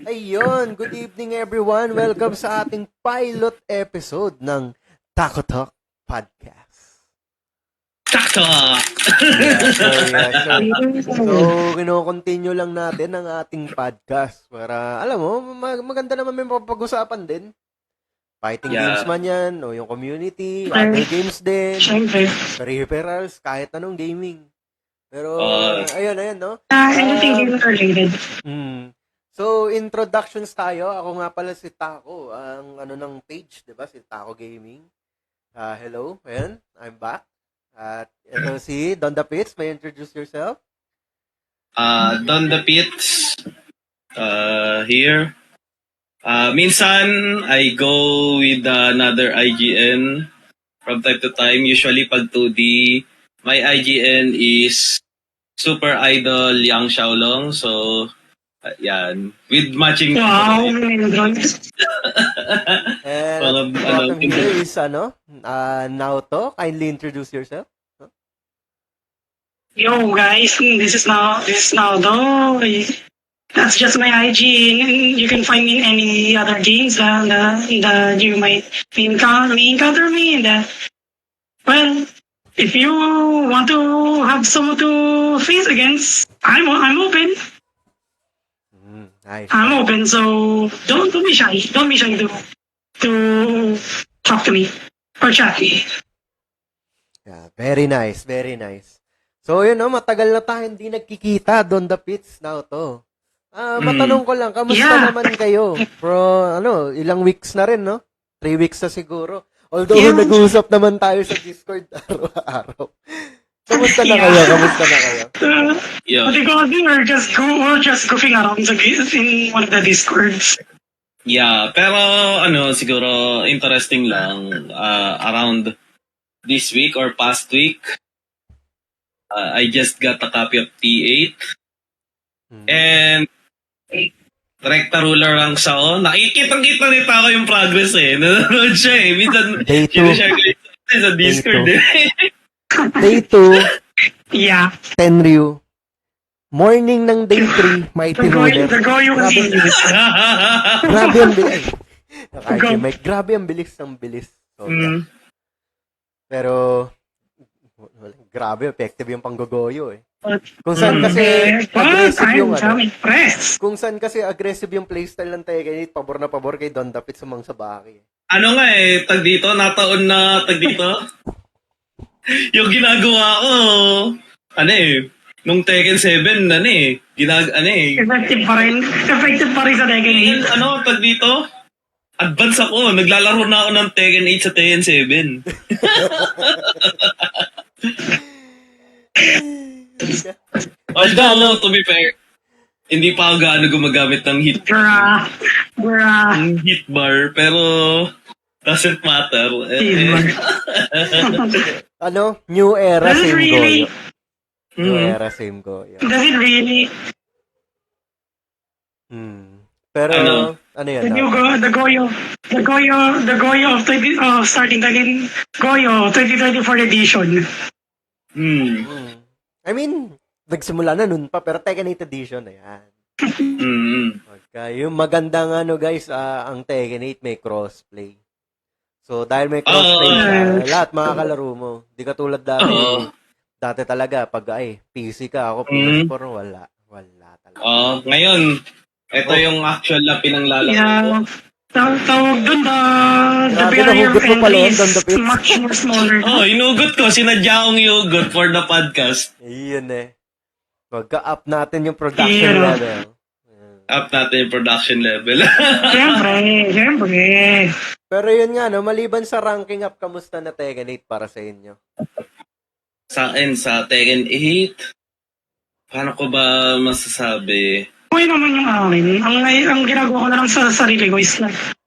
Ayun, good evening everyone. Welcome sa ating pilot episode ng Taco Talk Podcast. Sakto! Kino-continue lang natin ang ating podcast para, alam mo, maganda naman may mapag-usapan din. Fighting games man yan, o yung community, other games din, peripherals, kahit anong gaming. Pero, ayun, no? Anything game related. So, introductions tayo. Ako nga pala si Taco, ang ng page, di ba? Si Taco Gaming. Hello, ayan, I'm back. At ito si Don the Pits. May introduce yourself? Don the Pits, here. Minsan, I go with another IGN from time to time. Usually, pag 2D, my IGN is Super Idol Yang Xiaolong. So, yan. With matching... Wow! And welcome here is, Naoto. Kindly introduce yourself. Yo guys, this is Naldo. That's just my IG. You can find me in any other games that you might encounter me. And well, if you want to have someone to face against, I'm open. Nice. I'm open, so don't be shy. Don't be shy to talk to me or chat me. Yeah, very nice, very nice. So, yun, matagal na tayo hindi nagkikita, Don the Pits, now to. Matanong ko lang, kamusta naman kayo? Ilang weeks na rin, no? 3 weeks na siguro. Although, nag-uusap naman tayo sa Discord araw-araw. Kamusta na kayo? Because we're just goofing around in one of the Discords. Yeah, pero siguro interesting lang around this week or past week, I just got a copy of T8 and Recta Ruler ranks ako. Nakikita-kita nito ako yung progress eh. Nanonood siya eh. Minsan, sinashare ko sa Discord eh. Day 2, Yeah. Tenryu. Morning ng Day 3, Mighty Ruler. Grabe ang bilis. Grabe ang bilis. So, pero, grabe, effective yung panggogoyo eh. Kung saan kasi aggressive yung Kung saan kasi aggressive yung playstyle ng Tekken 8, pabor na pabor kay Don Dapit sumang sa baki. Tag dito, nataon na tag dito. Yung ginagawa ko, nung Tekken 7, Effective pa rin sa Tekken 8. Tag dito, advance ako, naglalaro na ako ng Tekken 8 sa Tekken 7. Although, to be fair, hindi pa ako gaano gumagamit ng hit bar, pero doesn't matter. New era, Does it same really? goyo. New era, same goyo. Does it really? Pero, yan? The Goyo of starting Tekken Goyo 2024 edition. I mean, nagsimula na nun pa, pero Tekken 8 edition na yan. Okay. Yung magandang guys, ang Tekken 8 may crossplay. So, dahil may crossplay siya, lahat makakalaro mo. Di ka tulad dati. Dati talaga, pag PC ka, ako PS4, wala talaga. Ngayon, ito yung actual na pinanglalaro ko. Tawag dun, the barrier of entry is much more smaller. Inugot ko. Sinadya akong iugot for the podcast. Iyon eh. Magka-up natin yung production level. Up natin yung production level. Siyempre. Pero yun nga, maliban sa ranking up, kamusta na Tekken 8 para sa inyo? Sa akin, sa Tekken 8, paano ko ba masasabi? Okay naman yung akin. Ang ginagawa ko na lang sa sarili ko is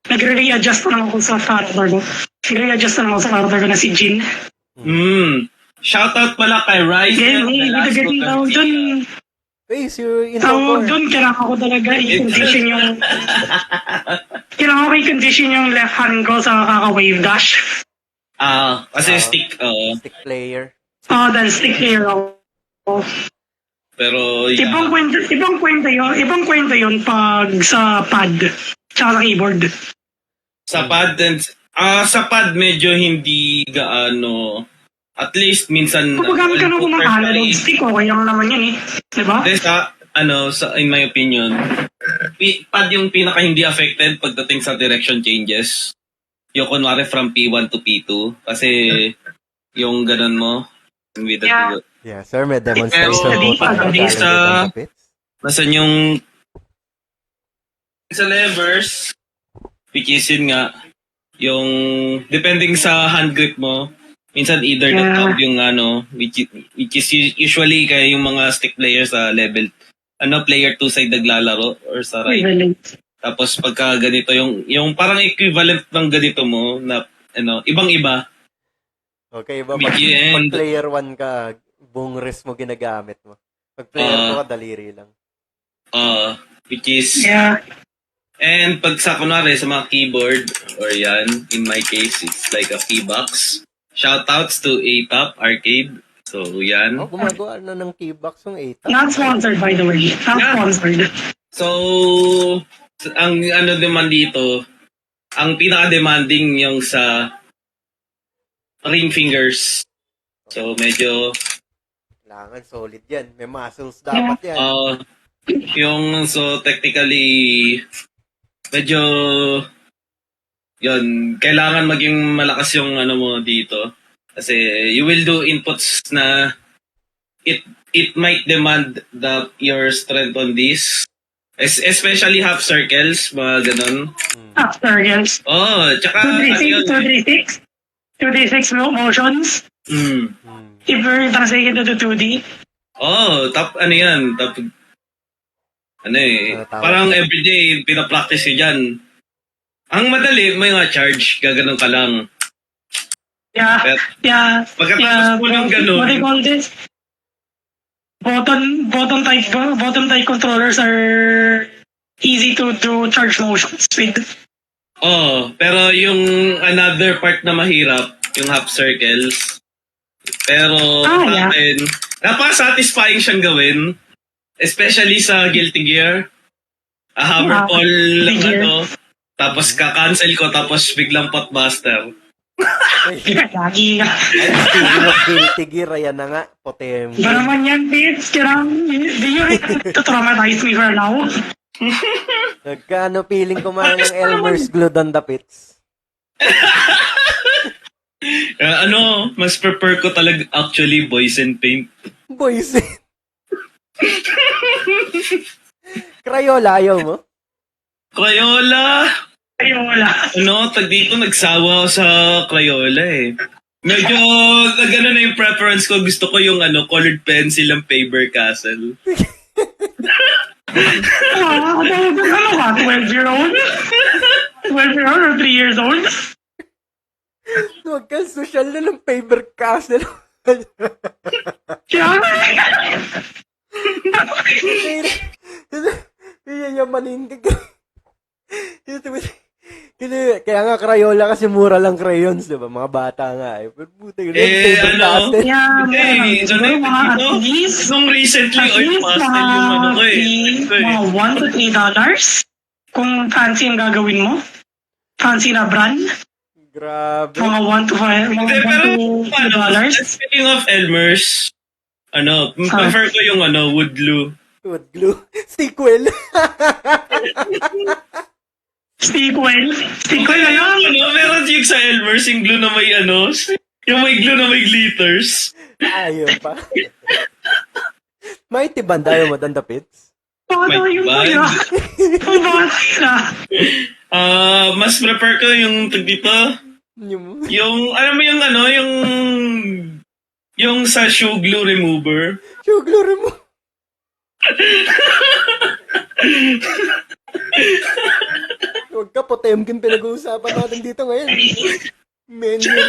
nagre-readjust na lang ako sa character ko. Nagre-readjust na lang ako sa character ko na si Jin. Shoutout pala kay Ryzen. Tawag dun, Tawag dun, kailangan ko talaga i-condition yung left hand ko sa kaka-wave dash. Kasi stick player. Dahil stick player ako. Pero, Ibang kwento yun pag sa pad, tsaka sa keyboard. Sa pad medyo hindi gaano, at least minsan, Kung gamit ka ng unang analog stick, okay lang naman yan eh. Diba? in my opinion, pad yung pinaka hindi affected pagdating sa direction changes. Yung kunwari from P1 to P2. Kasi, yung ganun mo, with the Yeah. Yeah, sir, may demonstration Pero, po tayo pagdating galing sa- dito sa pits. nasan yung sa levers, which is yun nga, yung depending sa hand grip mo, minsan either the Yeah. thumb yung which is usually kaya yung mga stick players sa level, player 2 side naglalaro or sa right. Tapos pagka ganito, yung parang equivalent ng ganito mo na, ibang-iba. Okay, ba? Bigyan. Pag player 1 ka, buong wrist mo ginagamit mo. Pag player 2 ka, daliri lang. Which is, Yeah. and pag sa kunwari sa mga keyboard, or yan, in my case, it's like a keybox. Shoutouts to A-Top Arcade. So, yan. Oh, gumagawa na ng keybox yung 8. Not sponsored, by the way. Not Yeah. sponsored. So, ang naman dito, ang pinaka-demanding yung sa ring fingers. So, medyo, Kailangan solid yan. May muscles dapat yan. so technically, medyo, yun, kailangan maging malakas yung mo dito. Kasi you will do inputs na it might demand your strength on this. Especially half circles, mga ganun. After, yes. Tsaka, 236 motions. Mm. If you're translating to 2D. Yan. Parang everyday, pinapractice ko dyan. Ang madali, may nga charge, gaganon ka lang. Yeah. Yeah. Pagkatapos mo ng ganun. What do you call this? Bottom type controllers are easy to do charge motions with. Pero yung another part na mahirap, yung half circles. Pero sa akin, napaka-satisfying siyang gawin. Especially sa Guilty Gear. A hammer fall lang tapos ka-cancel ko, tapos biglang potbuster. Lagi ka. Speaking of Guilty Gear, ayan na nga. Potem. Ba naman yan, bitch? Do you traumatize me for now? Nagkano feeling kumain ng Elmer's glue on the pits? Mas prefer ko talaga actually Boys and Paint. Boys. Crayola, ayaw mo? Crayola! Crayola. Tag dito, nagsawa ako sa Crayola eh. Medyo, nag-ano na yung preference ko. Gusto ko yung colored pencil ng Faber-Castell. Ano ka? 12-year-old? 12-year-old or 3 years old? Huwag kang social na ng Faber-Castell. Yayamanin ka. Kaya nga Crayola kasi mura lang crayons, diba? Mga bata nga eh. Pero buti ka Nung recently, pastel yung ko eh. Mga $1 to $3. Kung fancy ang gagawin mo. Fancy na brand. Grabe. Mga $1 to $5. Speaking of Elmer's, prefer ko yung wood glue. Wood glue. Sequel. Sequel na lang. Meron yung sa Elmer's, yung glue na may yung may glue na may glitters. Ayaw pa. May tiban tayo mo than the pits? Bata yung kuya. Bata na. Mas prefer ko yung dito. Yung, alam mo yung sa shoe glue remover. Shoe glue remover. Huwag ka, Potemkin pinag-uusapan natin dito ngayon. Menu na.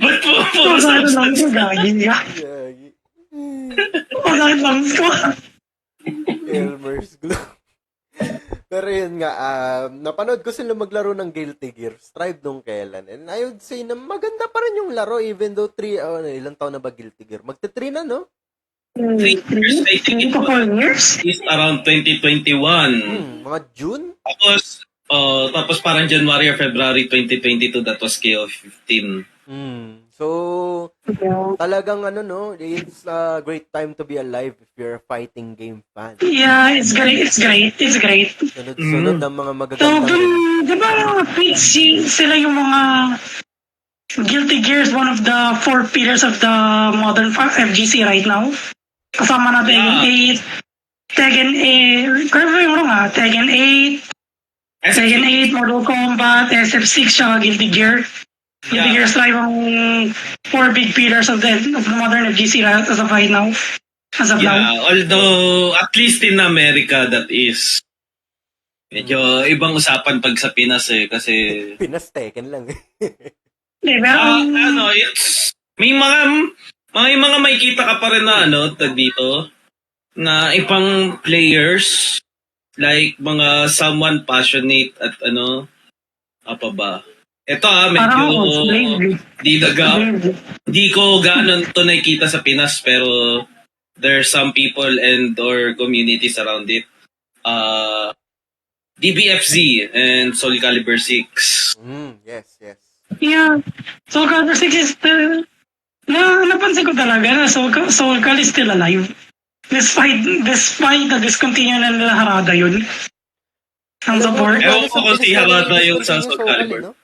Ba't po Pagkano lang ko, gagi ka. Gagi. Pagkano lang ko. Elmer's glue. Pero yun nga, napanood ko sila maglaro ng Guilty Gear Strive nung kailan. And I would say na maganda pa rin yung laro even though ilang taon na ba Guilty Gear? Magte-3 na, no? 3 years, I think it to 4 years. is around 2021. Mga June? Tapos parang January or February 2022, that was KO15. So, talagang it's a great time to be alive if you're a fighting game fan. Yeah, it's great. It's great. It's great. Sunod-sunod ng mga So, magagandang di ba, sila yung mga Guilty Gear is one of the 4 pillars of the modern FGC right now. Kasama na Tekken 8, Tekken 8, correct me if I'm wrong Tekken 8, Tekken 8, Mortal Kombat, SF6, siya Guilty Gear. Guilty Gear Strive ang 4 big pillars of the modern FGC as of right now. As of now. Although at least in America that is medyo ibang usapan pag sa Pinas kasi Pinas Tekken lang. Pero, it's may mga makikita ka pa rin na tag dito na ibang players like mga someone passionate at apa ba. Ito medyo di ko ganon to nakikita sa Pinas pero there are some people and or communities around it. DBFZ and Soul Calibur 6. Yes. yeah. Soul Calibur 6 is napansin ko talaga na Soul Cal is still alive. Despite the discontinue na nila Harada yun. Ang support. Ewan ko kung si Harada yung sa Soul Calibur.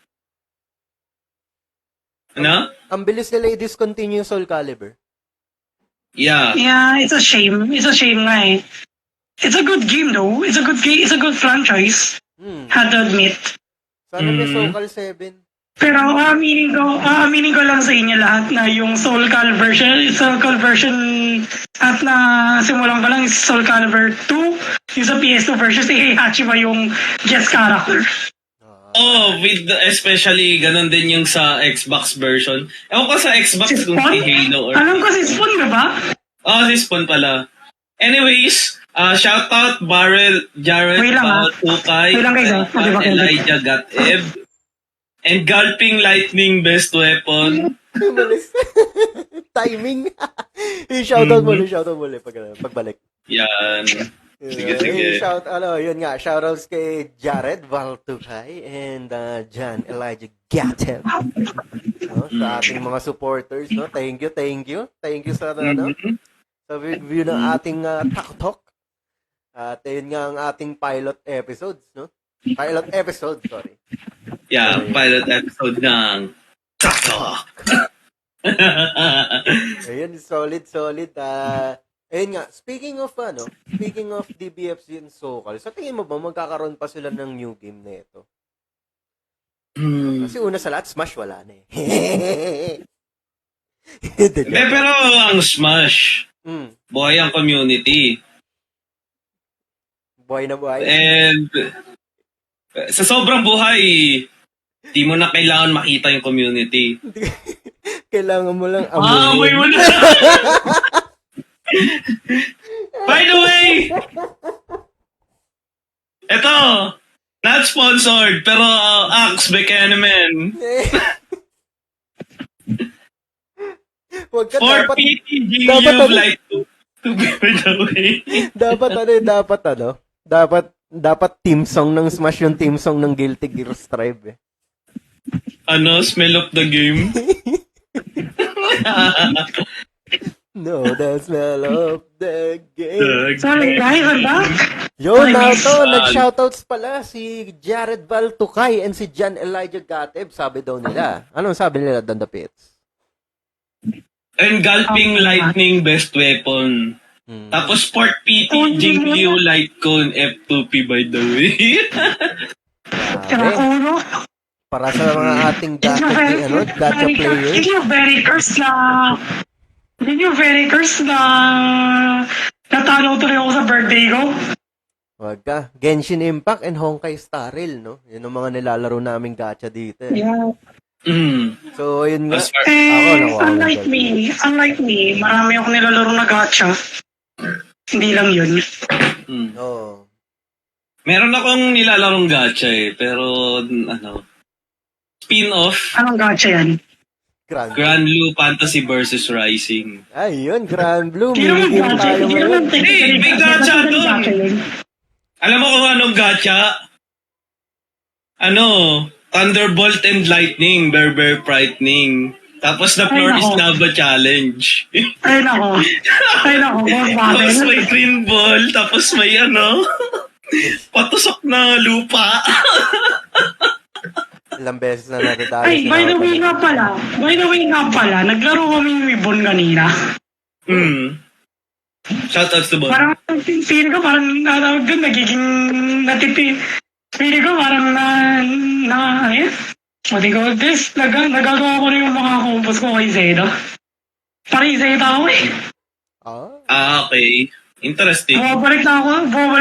Ano? Ang bilis nila i-discontinue Soul Calibur. Yeah. Yeah, it's a shame. It's a shame nga eh. It's a good game though. It's a good game. It's a good franchise. Had to admit. Sana may Soul Cal 7. Pero aaminin ko lang sa inyo lahat na yung Soul Cal version at na simulan ko lang is Soul Calibur 2. Yung sa PS2 version si Heihachi ba yung guest character. With especially ganun din yung sa Xbox version. Ewan ko sa Xbox kung si Halo or... Alam ko si Spawn ba? Si Spawn pala. Anyways, shout out Jared Wait lang, Tukay, Wait lang guys, Elijah Gateb, and Gulping Lightning Best Weapon. Malis. Timing. I-shoutout mo ulit pagbalik. Yan. Sige. Shoutouts kay Jared Valtukay and John Elijah Gateb. Sa ating mga supporters, no? Thank you. Thank you sa sa review ng ating Talk. At yun nga ang ating pilot episodes, no? Pilot episode, sorry. Yeah, pilot episode ng Talk. Ayun, solid. Ayun nga, speaking of DBFZ and Soul, sa tingin mo ba magkakaroon pa sila ng new game na ito? Kasi una sa lahat, Smash wala na eh. Pero ang Smash, buhay ang community. Buhay na buhay. And sa sobrang buhay, di mo na kailangan makita yung community. Kailangan mo lang amoy mo na! By the way, ito, not sponsored, pero Axe Bekenemen. Wag ka, For dapat, PTG, dapat you like to give it away. Dapat team song ng Smash yung team song ng Guilty Gear Strive eh. Smell of the game? No, the smell of the game. Sorry guys, I'm back. Yo, Nato, nag-shoutouts pala si Jared Valtukay and si John Elijah Gateb, sabi daw nila. Anong sabi nila doon, the pits? And Gulping Lightning Best Weapon. Tapos Sport PT Jingliu Lightcone F2P by the way. Uno. Para sa mga ating gacha players. Did you very curse na natalo tuloy ako sa birthday ko? Wag ka. Genshin Impact and Honkai Star Rail, no? Yun ang mga nilalaro naming gacha dito. Yeah. So, yun nga. Unlike me, marami ako nilalaro na gacha. Hindi lang yun. Meron akong nilalarong gacha pero ano, spin-off, Anong gacha yan? Grand. Grand Blue Fantasy versus Rising. Ayun, Grand Blue. Hindi naman Minigame gacha. tayo Hindi naman ngayon. technically May gacha dun. gacha yun. Alam mo kung anong gacha? Ano, Thunderbolt and Lightning, Bear Frightening. Tapos the floor Ay, is nako. lava challenge. Ay, nako. Ay, nako. Boss Tapos battle. may green ball, tapos may patusok na lupa. Ilang beses na natatalo Ay, si by the Naoto. way nga pala, naglaro kami ng Ribbon kanina. Shoutouts to Bon. Parang, feeling ko parang, doon, nagiging, feeling ko parang what do you call this? Nagagawa ko na yung mga combos ko kay Zeta. Parang Zeta ako eh. Okay. Interesting. Bumabalik na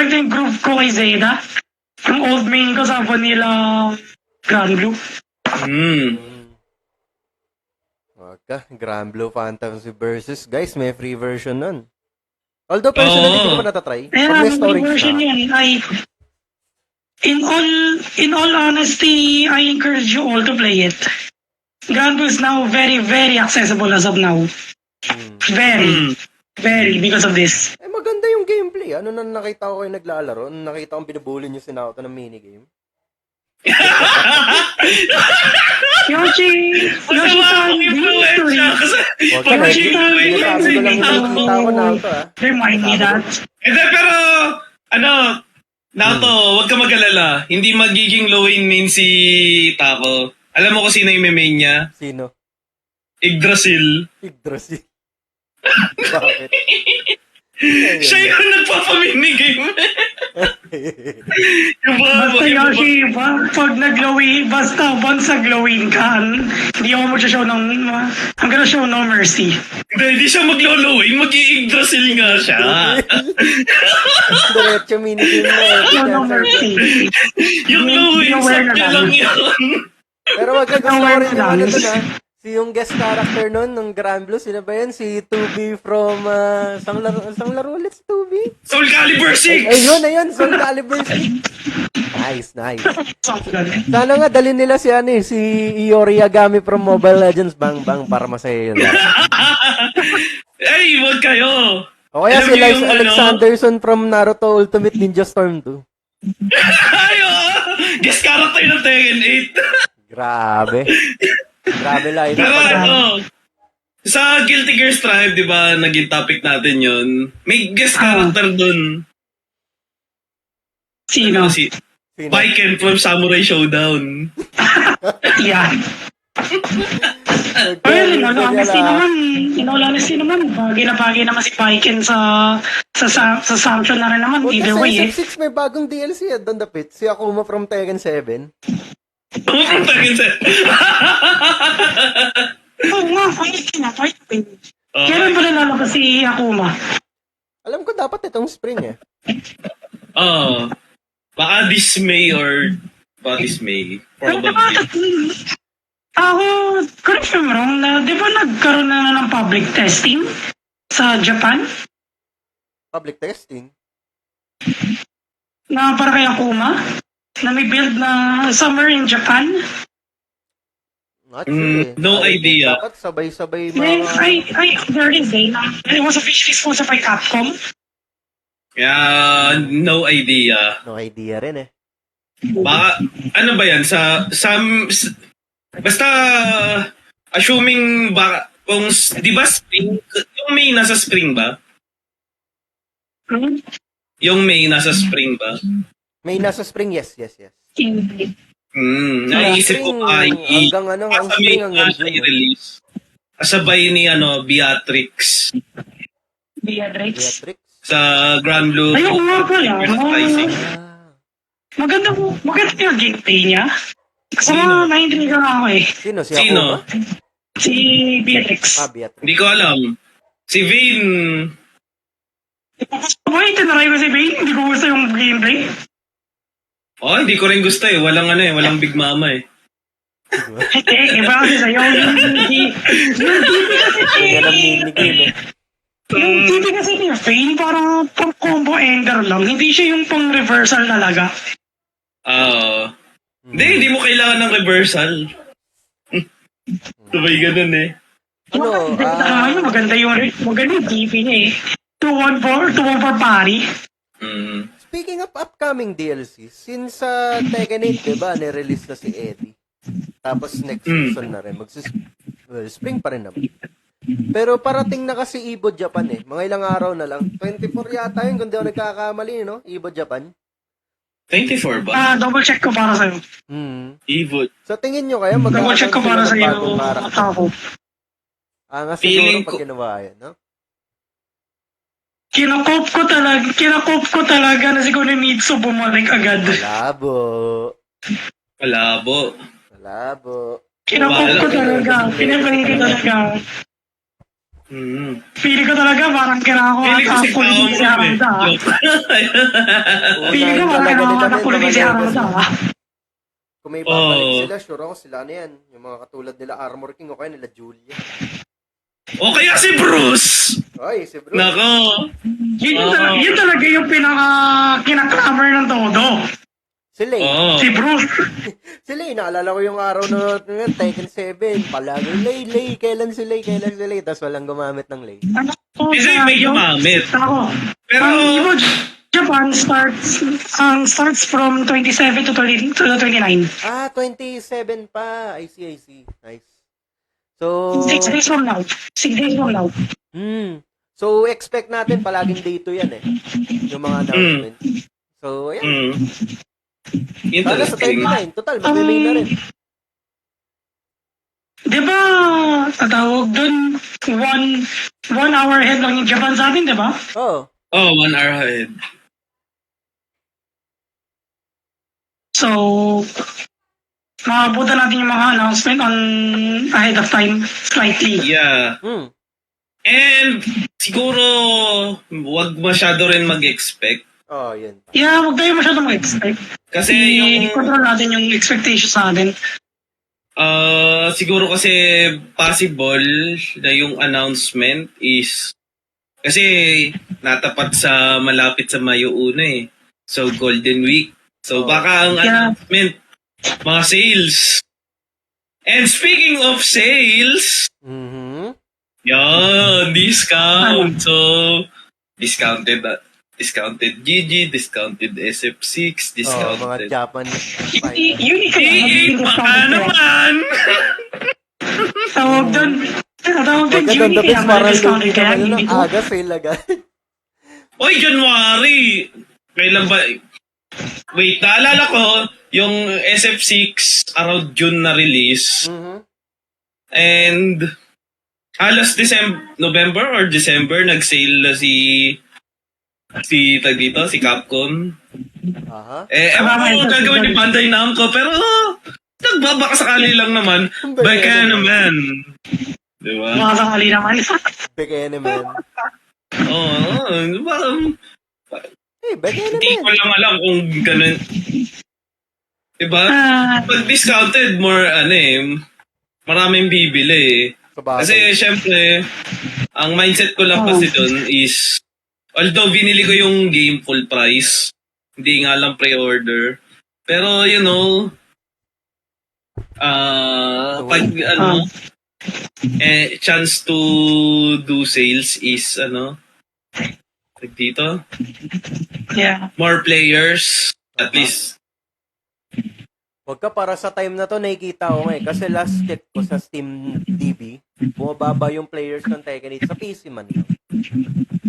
yung group ko kay Zeta. Ang old main ko sa Vanilla Grand Blue. Okay, Grand Blue Fantasy versus. Guys, may free version nun. Although personally, hindi ko pa natatry. Kaya Pag may ang storage version na. yan ay, in all honesty, I encourage you all to play it. Grand Blue is now very, very accessible as of now. Very, because of this. Eh, maganda yung gameplay. Ano na nakita ko kayo naglalaro? Ano nakita kong binubuli nyo si Naoto ng minigame? Yoshi-san, Influensya kasi Huwag ka pag na. influensya Sabi si ko lang yung Naoto. nakita ko Naoto, ah. remind me that. Hindi, pero, Naoto, huwag ka mag-alala. Hindi magiging low-in main si Taco. Alam mo kung sino yung main niya? Sino? Yggdrasil. Yggdrasil. Bakit? Siya yung nagpapaminigame. Yung Basta Yoshi, pag nag-glowing, basta once nag-glowing ka, hindi ako mag-show ng, I'm gonna show no mercy. Hindi siya maglo-lowing, mag-i-Yggdrasil nga siya. Diretso minigame na eh. Show no mercy. Yung lowing, aware na sakya lang. lang yun. Pero wag ka gusto ko rin yung Aware ano lang. dun, ah. Si yung guest character nun, ng Grand Blue, sino ba yan? Si 2B from, sang laro ulit si 2B? Soul Calibur 6! Ayun, Soul Calibur 6. Nice. Sana nga dalhin nila si si Iori Yagami from Mobile Legends, bang, para masaya yun. Ay, wag kayo! O kaya Alam si niyo yung Alexanderson from Naruto Ultimate Ninja Storm 2. Ayo! Guest character ng Tekken 8. Grabe line. Pero sa Guilty Gear Strive, di ba, naging topic natin yun. May guest character dun. Sino? Si Viken from Samurai Showdown. Yeah. Well, in all honesty naman, bagay naman si Viken sa Samsung na rin naman, either way eh. Sa 6 may bagong DLC at Don the Pit. Si Akuma from Tekken 7. From Tekken 7. Oo nga, Viken. Kailan ba nalalabas si Akuma? Alam ko dapat itong spring eh. Oh. Baka this May or this May. Probably. Correct me wrong, di ba nagkaroon na ng public testing sa Japan? Public testing. Na para kay Akuma? Na may build na summer in Japan? Not sure eh. No idea. Dapat sabay-sabay There is eh. It was officially sponsored by Capcom. Yeah, no idea. No idea rin eh. Baka, ano ba yan? Basta, assuming baka, kung, di ba spring, yung May nasa spring ba? Yung May nasa spring ba? May nasa spring, yes. Naisip ko pa, hanggang ano, ang sa May spring hanggang siya June. i-release. Kasabay ni, Beatrix Beatrix. sa Grand Blue. Ayoko nga pala. Rising. Maganda yung gameplay niya. Kasi mga naintriga nga ako eh. Sino? Si Sino? Akuma? Si Beatrix. Beatrix. Hindi ko alam. Si Vane. Why, tinaray ko si Bane? Hindi ko gusto yung gameplay. Oh, hindi ko rin gusto eh. Walang Big Mama eh. Hindi, iba kasi sa'yo. Yan ang minigame eh. Yung TP kasi ni Fane, parang pang combo ender lang. Hindi siya yung pang reversal talaga. Hindi mo kailangan ng reversal. Sabay ganun eh. Ano, maganda yung TP niya eh. 214 pari. Speaking of upcoming DLC, since Tekken 8, diba, nirelease na si Eddie. Tapos next season na rin. Spring pa rin naman. Pero parating na kasi Evo Japan eh. Mga ilang araw na lang. 24 yata yun, kung di ako nagkakamali, no? Evo Japan. 24 ba? Double check ko para sa'yo. Evo. So tingin nyo kaya Double check ko para sa'yo. Nga siguro Feeling pag ginawa yan, no? Kinakop ko talaga na si Kunimitsu bumalik agad. Malabo. Kinakop ko talaga. Pinaplay ko talaga. Feeling ko talaga parang Feeling ko si kinakuha si Aranda. Feeling ko parang kinakuha si Aranda. Kung may babalik sila, sure ako sila na yan. Yung mga katulad nila Armor King o kaya nila Julia. O kaya si Bruce! Ay, si Bruce. Nako! Yun talaga yung kinaklamor ng todo. Si Lay. Si Bruce. Si Lay, naalala ko yung araw na Tekken 7. Palagi, Lay, kailan si Lay? Tapos walang gumamit ng Lay. Kasi may gumamit. Ako. Pero, Ang Evo Japan starts from 27 to 29. 27 pa. I see. Nice. So, 6 days from now. So, expect natin palaging dito yan eh. Yung mga announcement. So, ayan. Sana sa Interesting. 29. Total, mag-remain na rin. Diba, tatawag dun, one hour ahead lang yung Japan sa atin, diba? Oo. 1 hour ahead. So, makabutan natin yung mga announcement on ahead of time, slightly. Yeah. And siguro, wag masyado rin mag-expect. Yun. Yeah, huwag tayo masyadong mag-expect. Kasi yung, I-control natin yung expectations natin. siguro kasi possible na yung announcement is, kasi natapat sa malapit sa Mayo 1 eh. So, Golden Week. So, baka ang announcement, mga sales. And speaking of sales, yan, discount. So, discounted GG, discounted SF6, discounted. Mga Japanese. Unique Baka naman! Tawag dun, Maganda Unique dapat parang discounted lugi kaya naman hindi ng ko. aga sale agad. Oy, January! Kailan ba? Wait, naalala ko, yung SF6 around June na release. And halos November or December nag-sale na si Capcom. Ewan ko kung gagawin ni Bandai Namco, pero nagbabaka sakali lang naman. Baka naman. Diba? Makakakali naman. Beke naman. Parang Beke hindi ko naman. lang alam kung ganun. Diba? Pag discounted, maraming bibili eh. Kasi syempre, ang mindset ko lang kasi doon is, although binili ko yung game full price, hindi nga lang pre-order. Pero pag chance to do sales is dito, more players, at least. Wag ka, para sa time na to nakikita ko nga eh. Kasi last check ko sa Steam DB, bumababa yung players ng Tekken 8 sa PC man.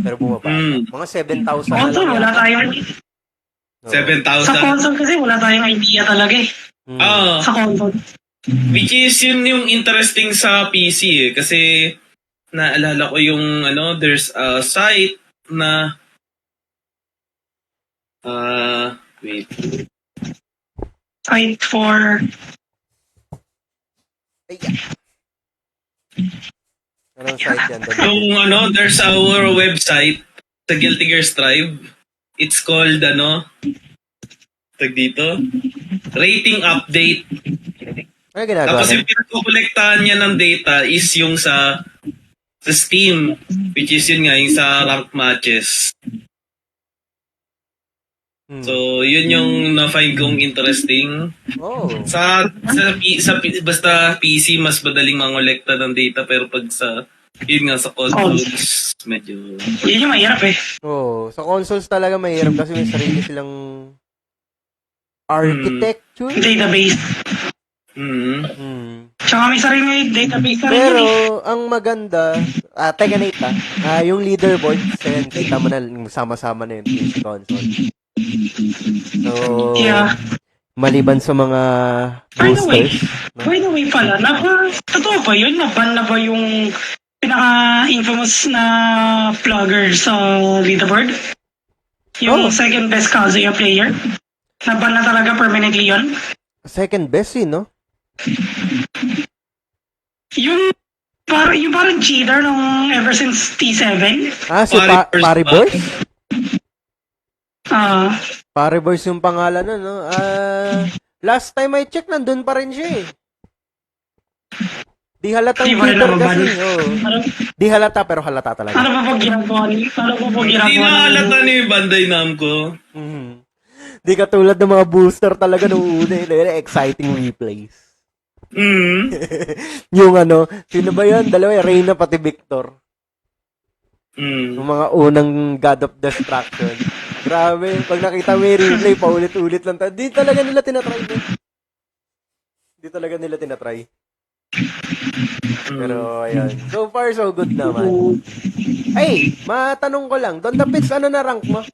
Pero bumababa. Mga 7,000 na Console, lang. wala tayong... 7,000. Sa console kasi wala tayong idea talaga eh. Sa console. Which is yun yung interesting sa PC eh. Kasi naalala ko yung there's a site na wait. Site for... Anong site yan? Yung there's our website sa Guilty Gear Strive. It's called tag dito, rating update. Ano ginagawa? Tapos yung pinagkukolektahan niya ng data is yung sa sa Steam, which is yun nga, yung sa ranked matches. So, yun yung na-find kong interesting. Oh. Basta PC, mas madaling mangolekta ng data, pero pag yun nga, sa consoles, medyo... Yun yung mahirap eh. Oh, sa consoles talaga mahirap kasi may sarili silang architecture. Database. Tsaka may sarili database na rin Pero, yun eh. ang maganda, teka Nate yung leaderboard, yan, kita mo na, sama-sama na yun sa console. So, Yeah. maliban sa mga By the way, boosters, pala, totoo ba yun? Naban na ba yung pinaka-infamous na vlogger sa leaderboard? Yung second best Kazuya player? Naban na talaga permanently yun? second best no? Yung parang cheater nung ever since T7? Si Pariboy? Pariboy yung pangalan no? Last time I check, nandun pa rin siya eh. Di halatang cheater kasi. Di halata, pero halata talaga. Ano ba pag ginagawa Hindi na halata ni Bandai Namco. Di katulad ng mga booster talaga nung una, exciting replays. Yung sino ba yan? Dalawa, Reyna pati Victor. Yung mga unang God of Destruction. Grabe, pag nakita mo yung replay, paulit-ulit lang. Di talaga nila tinatry. Pero, ayan. So far, so good naman. Hey, matanong ko lang. Don the Pits, ano na rank mo?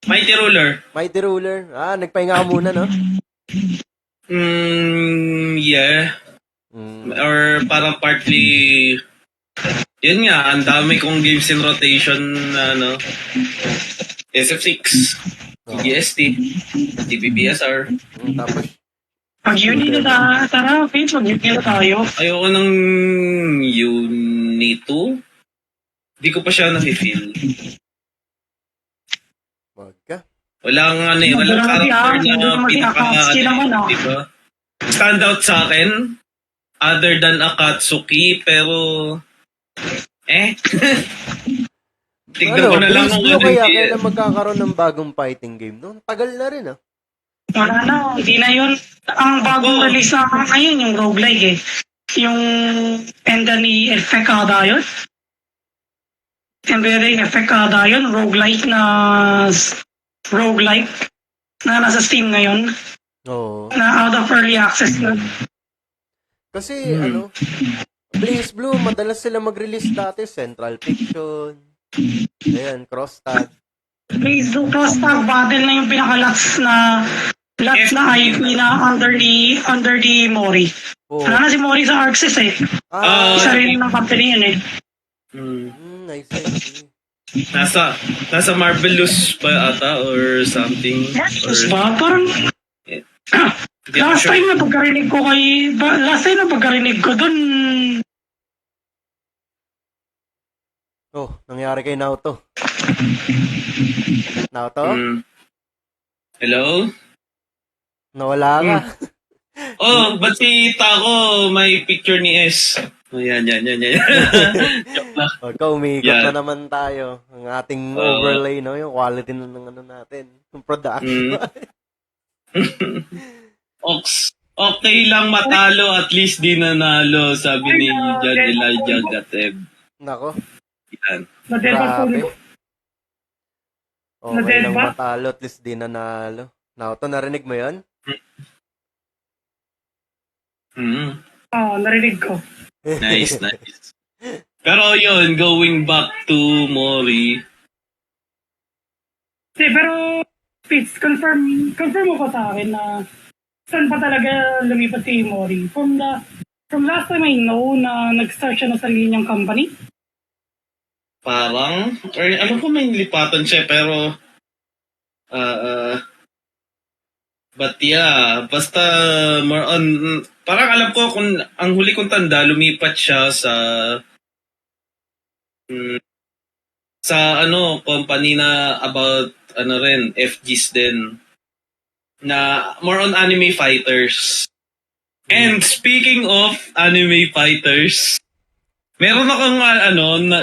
Mighty Ruler. Mighty Ruler. Nagpahinga ka muna, no? Yeah. Or parang partly... Yun nga, ang dami kong games in rotation na, SF6, GST, TPPSR. Tapos, Pag-uni na tara, Page, mag-uni na tayo. Ayoko ng Uni 2. Di ko pa siya nafe-feel. wag ka. Walang character na diba? Stand out sa akin, other than Akatsuki, pero tignan ko na lang kung ano kaya kailan magkakaroon ng bagong fighting game, no? Tagal na rin, Wala na, hindi na yun. Ang bagong release na ngayon, yung roguelike eh. Yung enda ni Effect Ada yun. Embering Effect Ada yun, roguelike na nasa Steam ngayon. Oo. Na out of early access na. Kasi, Blaze Blue, madalas sila mag-release dati, Central Fiction, ayan, Cross-Tag. Please do cross-tag battle na yung pinaka-last na IP na under the Mori. Wala na si Mori sa Arxis eh. Isa rin ng company yun eh. I see. Nasa Marvelous pa ata or something. Marvelous ba? Parang last time na pagkarinig ko dun. Nangyari kay Naoto. Naoto? Hello? Nawala ka. Ba't si Taco may picture ni S? Yan. Joke lang. Pagka umikot na naman tayo. Ang ating overlay, no? Yung quality ng natin. Yung production. Ox. Okay lang matalo, at least di nanalo, sabi ni John Elijah Gateb. Nako. Yan. Grabe. Okay lang matalo, at least di nanalo. Naoto, narinig mo yun? Narinig ko. Nice. Pero yun, going back to Mori. Pero Fitz, confirm mo pa sa akin na saan pa talaga lumipat si Mori? From last time I know na nag-start siya ng sarili niyang company? Parang, or alam ko may lipatan siya, pero but yeah, basta more on, parang alam ko kung ang huli kong tanda, lumipat siya sa company na about rin, FGs din, na more on anime fighters. And speaking of anime fighters, Meron akong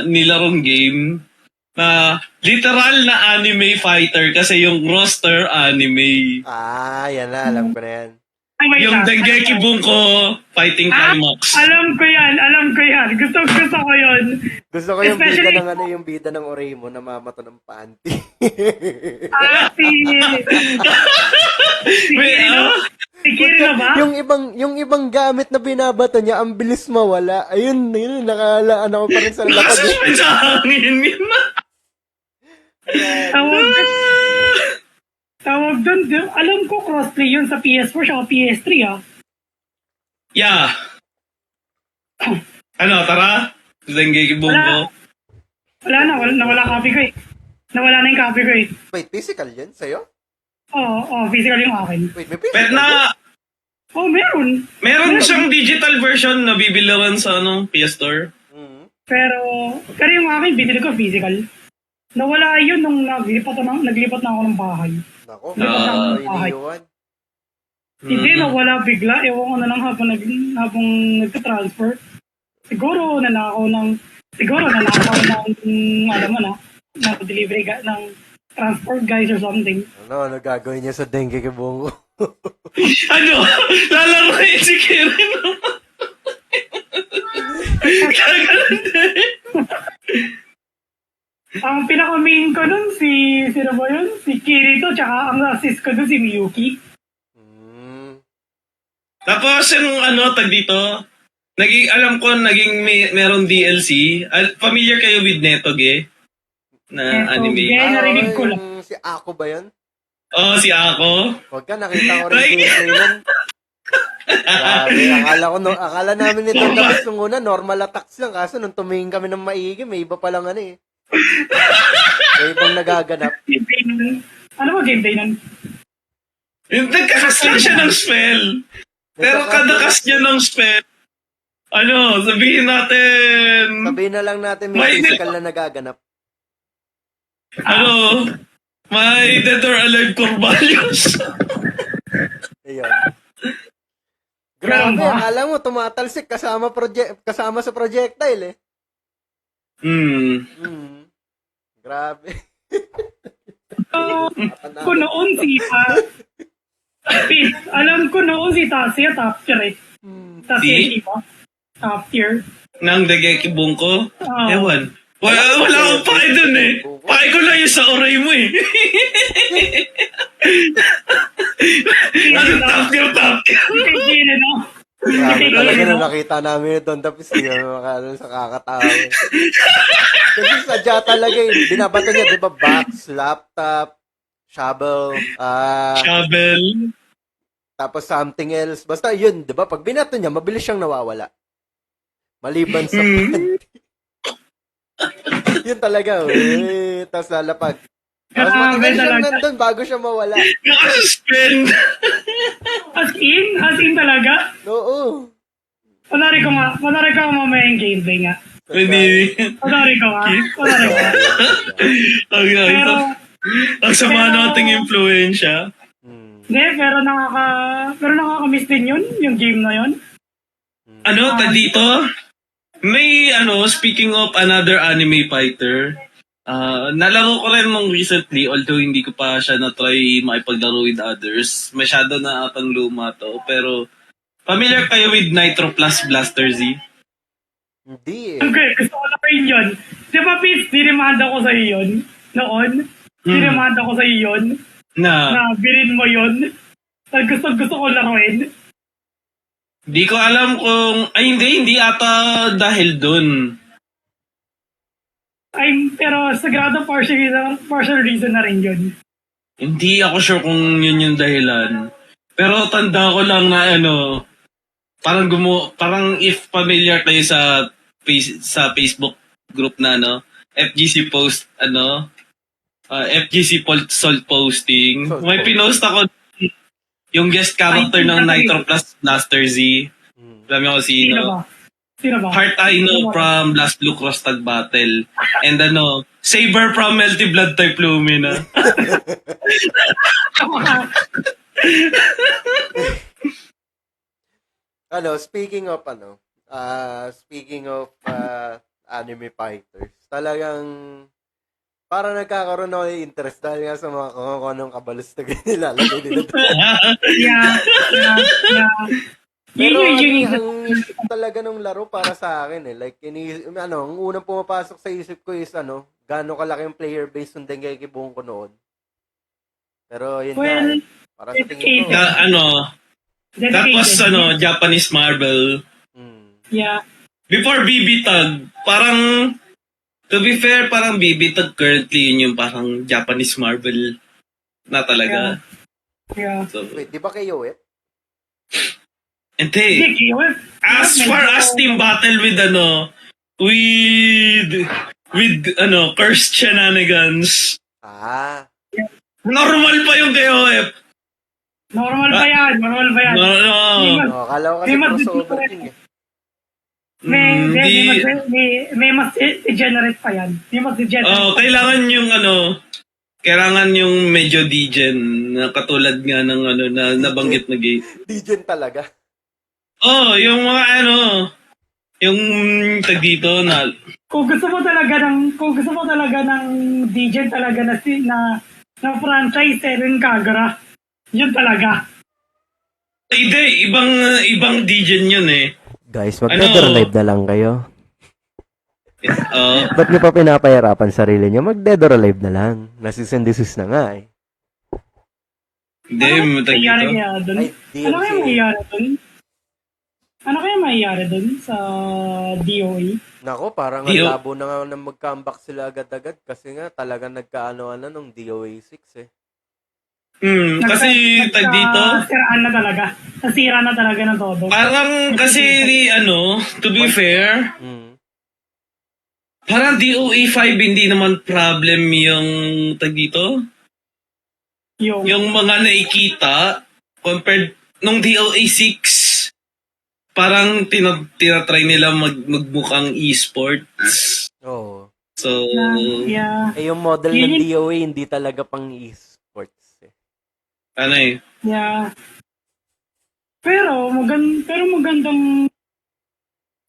nilarong game na literal na anime fighter kasi yung roster anime. Yan na. Alam ko na yan. Ay, wait Yung lang. Dengeki Bunko Fighting Climax. Alam ko yan. Gusto ko yun. Gusto ko yung Especially- bida ng yung bida ng Oremo na mamato ng panty. Si Wait, Kirino? Si Kirino ba? yung ibang gamit na binabato niya, ang bilis mawala. Ayun, nakalaan ako pa rin sa lapag. Nakasuspend sa hangin yun. Tawag doon. Alam ko crossplay yun sa PS4 siya PS3 ah. Yeah. Tara? Dengeki Bunko. Wala na. Nawala copy ko eh. Nawala na yung copy ko eh. Wait, physical yan sa'yo? Oo, physical yung akin. Wait, may physical Pero yan? Meron. meron siyang digital version na bibilaran sa PS Store. Mhm. Pero yung akin, binili ko physical. Nawala yun nung naglipat na ako ng bahay. Nako, Ah. iniiwan. Hindi, nawala bigla. Ewan ko na lang habang nagka-transfer. Siguro nanakaw ng, alam mo na, ng delivery ng transport guys or something. Ano gagawin niya sa dengue kay Bongo? Lalaroin si Kirin. Gaganon din. Ang pinaka-main ko nun, sino ba yun? Si Kirito, tsaka ang assist ko dun si Miyuki. Tapos yung tag dito, meron DLC. Familiar kayo with Netoge? Na anime? Narinig ko lang. Si Ako ba yun? Oo, si Ako. Huwag ka, nakita ko rin gameplay nun. Grabe, akala namin nito tapos nung una, normal attacks lang. Kaso nung tumingin kami ng maigi, may iba palang eh. May ibang nagaganap. Gameplay nun. Ano ba gameplay nun? Nagkakas lang siya ng spell. Pero kadakas niya ng spell, sabihin natin, Sabihin na lang natin may physical na nagaganap. may dead or alive core values. Ayun. Grabe, Meron ba? akala mo tumatalsik kasama sa projectile Grabe. Alam ko noon si Tassia top tier eh. Tassia Si? Shiba. Top tier. Nang Dengeki Bunko. Oo. Ewan. Wala akong pake dun eh. Pake ko lang yung sa oray mo eh. Top tier. Hindi na no. Grabe Hindi, talaga no? na nakita namin ito. Tapos yun, sa kakatawa. Kasi sadya talaga binabato niya, di ba? Box, laptop, shovel, Shovel. tapos something else. Basta yun, di ba? Pag binato niya, mabilis siyang nawawala. Maliban sa panty. Yun talaga, tapos lalapag. Tapos Grabe matagal siyang talaga. nandun bago siya mawala. Nakasuspend. As in talaga. Oo. Panari ko nga mamaya yung gameplay nga. Hindi. Panari ko nga. Pero, Ang sama nating influensya. hindi, pero nakaka-miss din yun, yung game na yun. Dito? May, speaking of another anime fighter, nalaro ko rin mong recently, although hindi ko pa siya na-try makipaglaro with others. Masyado na atang luma to. Pero, familiar kayo with Nitro Plus Blaster Z? Hindi Okay, gusto ko na rin yun. Di ba, Pete, dinimanda ko sa yun noon. Dinimanda ko sa yun. Na birin mo yun. Gusto ko laruin. Di ko alam kung... Ay, hindi ata dahil dun. Pero sagrado partial reason na rin yun. Hindi ako sure kung yun yung dahilan. Pero tanda ko lang na parang if familiar kayo sa Facebook group na FGC post FGC Salt posting. May pinost ako yung guest character ng Nitro Plus Blaster Z. Alam niyo kung sino? Sino ba? Heart Aino from Blast Blue Cross Tag Battle. And Saber from Melty Blood type Lumina. speaking of speaking of anime fighters, talagang parang nagkakaroon ako ng interest dahil nga sa mga kung anong kabalos na nilalagay nila doon. Yeah, yeah, yeah. Pero Yun ang isip talaga ng laro para sa akin Like, ang unang pumapasok sa isip ko is gaano kalaki yung player base ng Dengeki Bunko noon. Pero yun Well, para sa tingin ko. That was Japanese Marvel. Yeah. Before BB Tag, parang, to be fair, parang BB Tag currently yun yung parang Japanese Marvel na talaga. Yeah. So, Wait, di ba kayo hindi. As far as team battle with cursed shenanigans, normal pa yung KOF. Normal pa yan. Kala ko kasi crossover yun May mas degenerate pa yan. May mas degenerate. Kailangan yung medyo degen na katulad nga ng na nabanggit na game. Degen talaga. Yung mga yung tag dito na Kung gusto mo talaga ng degen talaga na franchise Eren Kagura, yun talaga. Hindi, ibang degen yun eh. Guys, mag-dead live na lang kayo. Uh, Ba't nyo pa pinapahirapan sarili nyo? Mag-dead or alive na lang. Nasisendisus na nga Hindi, matag dito. Ano kaya mangyayari dun? Ano kaya mangyayari dun sa DOE? Nako, parang ang labo na nga na mag-comeback sila agad-agad kasi nga talagang nagkaano-ano nung DOA 6 Kasi tag dito. Nasira na talaga ng todo. Parang kasi to be fair, parang DOA 5 hindi naman problem yung tag dito. Yung mga nakikita compared nung DOA 6, parang tinatry nila magmukhang esports. Oo. So, yung model ng DOA hindi talaga pang esports Yeah. Pero magandang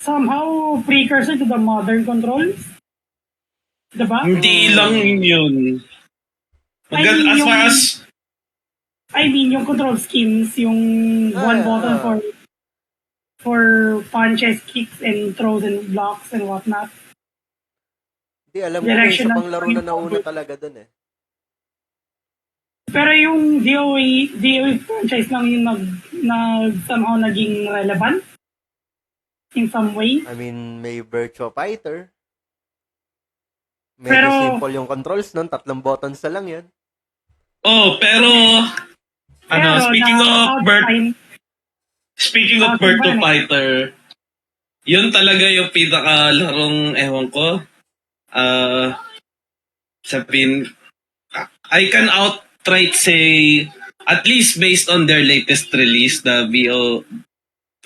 somehow precursor to the modern controls. Diba? Hindi lang yun. Yung control schemes, yung one button for punches, kicks, and throws and blocks and whatnot. Hindi, alam mo isa pang laro na nauna talaga dun Pero yung DOA franchise lang yung somehow naging relevant in some way. I mean, may Virtua Fighter. Medyo simple yung controls nun. 3 buttons na lang yan. Speaking of Virtua Fighter, yun talaga yung pinaka-larong, ewan ko, I can outright say, at least based on their latest release, the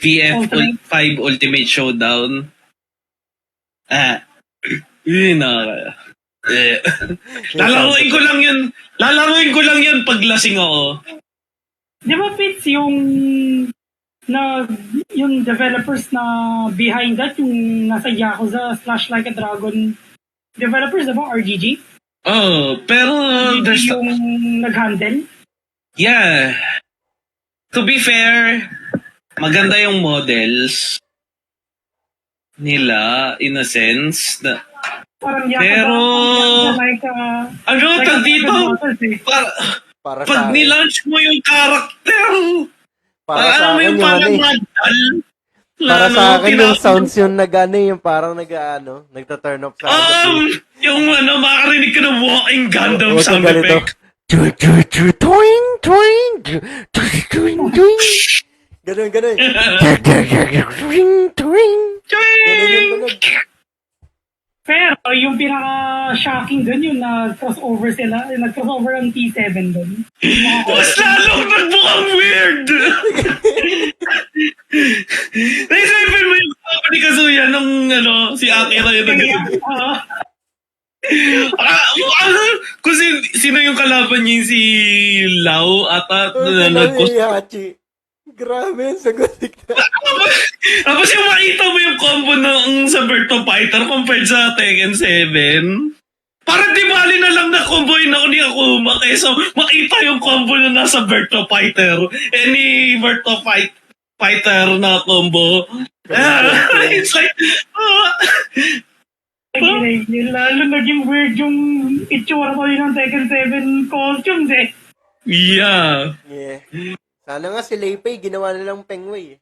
VF5 Ultimate Showdown, lalaruin ko lang yun pag lasing ako. Di ba, Fitz, yung developers na behind that, yung nasa Yakuza / Like a Dragon developers, diba, RGG? Pero there's yung nag-handle? Yeah. To be fair, maganda yung models nila in a sense na parang pero tag dito para pag nilaunch mo yung character para sa akin yung para sa akin yung sounds yung yung parang nagta-turn off sa yung makarinig ka ng walking Gundam sound effect. Toing, toing, toing, toing. Ganun. Pero yung pinaka-shocking dun, yung nag-crossover ang T7 dun. Mas lalong nagmukhang weird! Naisipin mo yung ni Kazuya nung si Akira yung kung sino yung kalaban niya si Lau ata Hachi. Grabe, ang sagot ni Tapos yung makita mo yung combo ng sa Virtua Fighter compared sa Tekken 7. Parang di bali na lang na combo yun ako ni Akuma kaysa makita yung combo na nasa Virtua Fighter. Any Virtua Fighter na combo. It's like, Lalo naging weird yung itsura ko yun ng Tekken 7 costumes eh. yeah. Yeah. Sana nga si Leipay, ginawa nilang Pengway.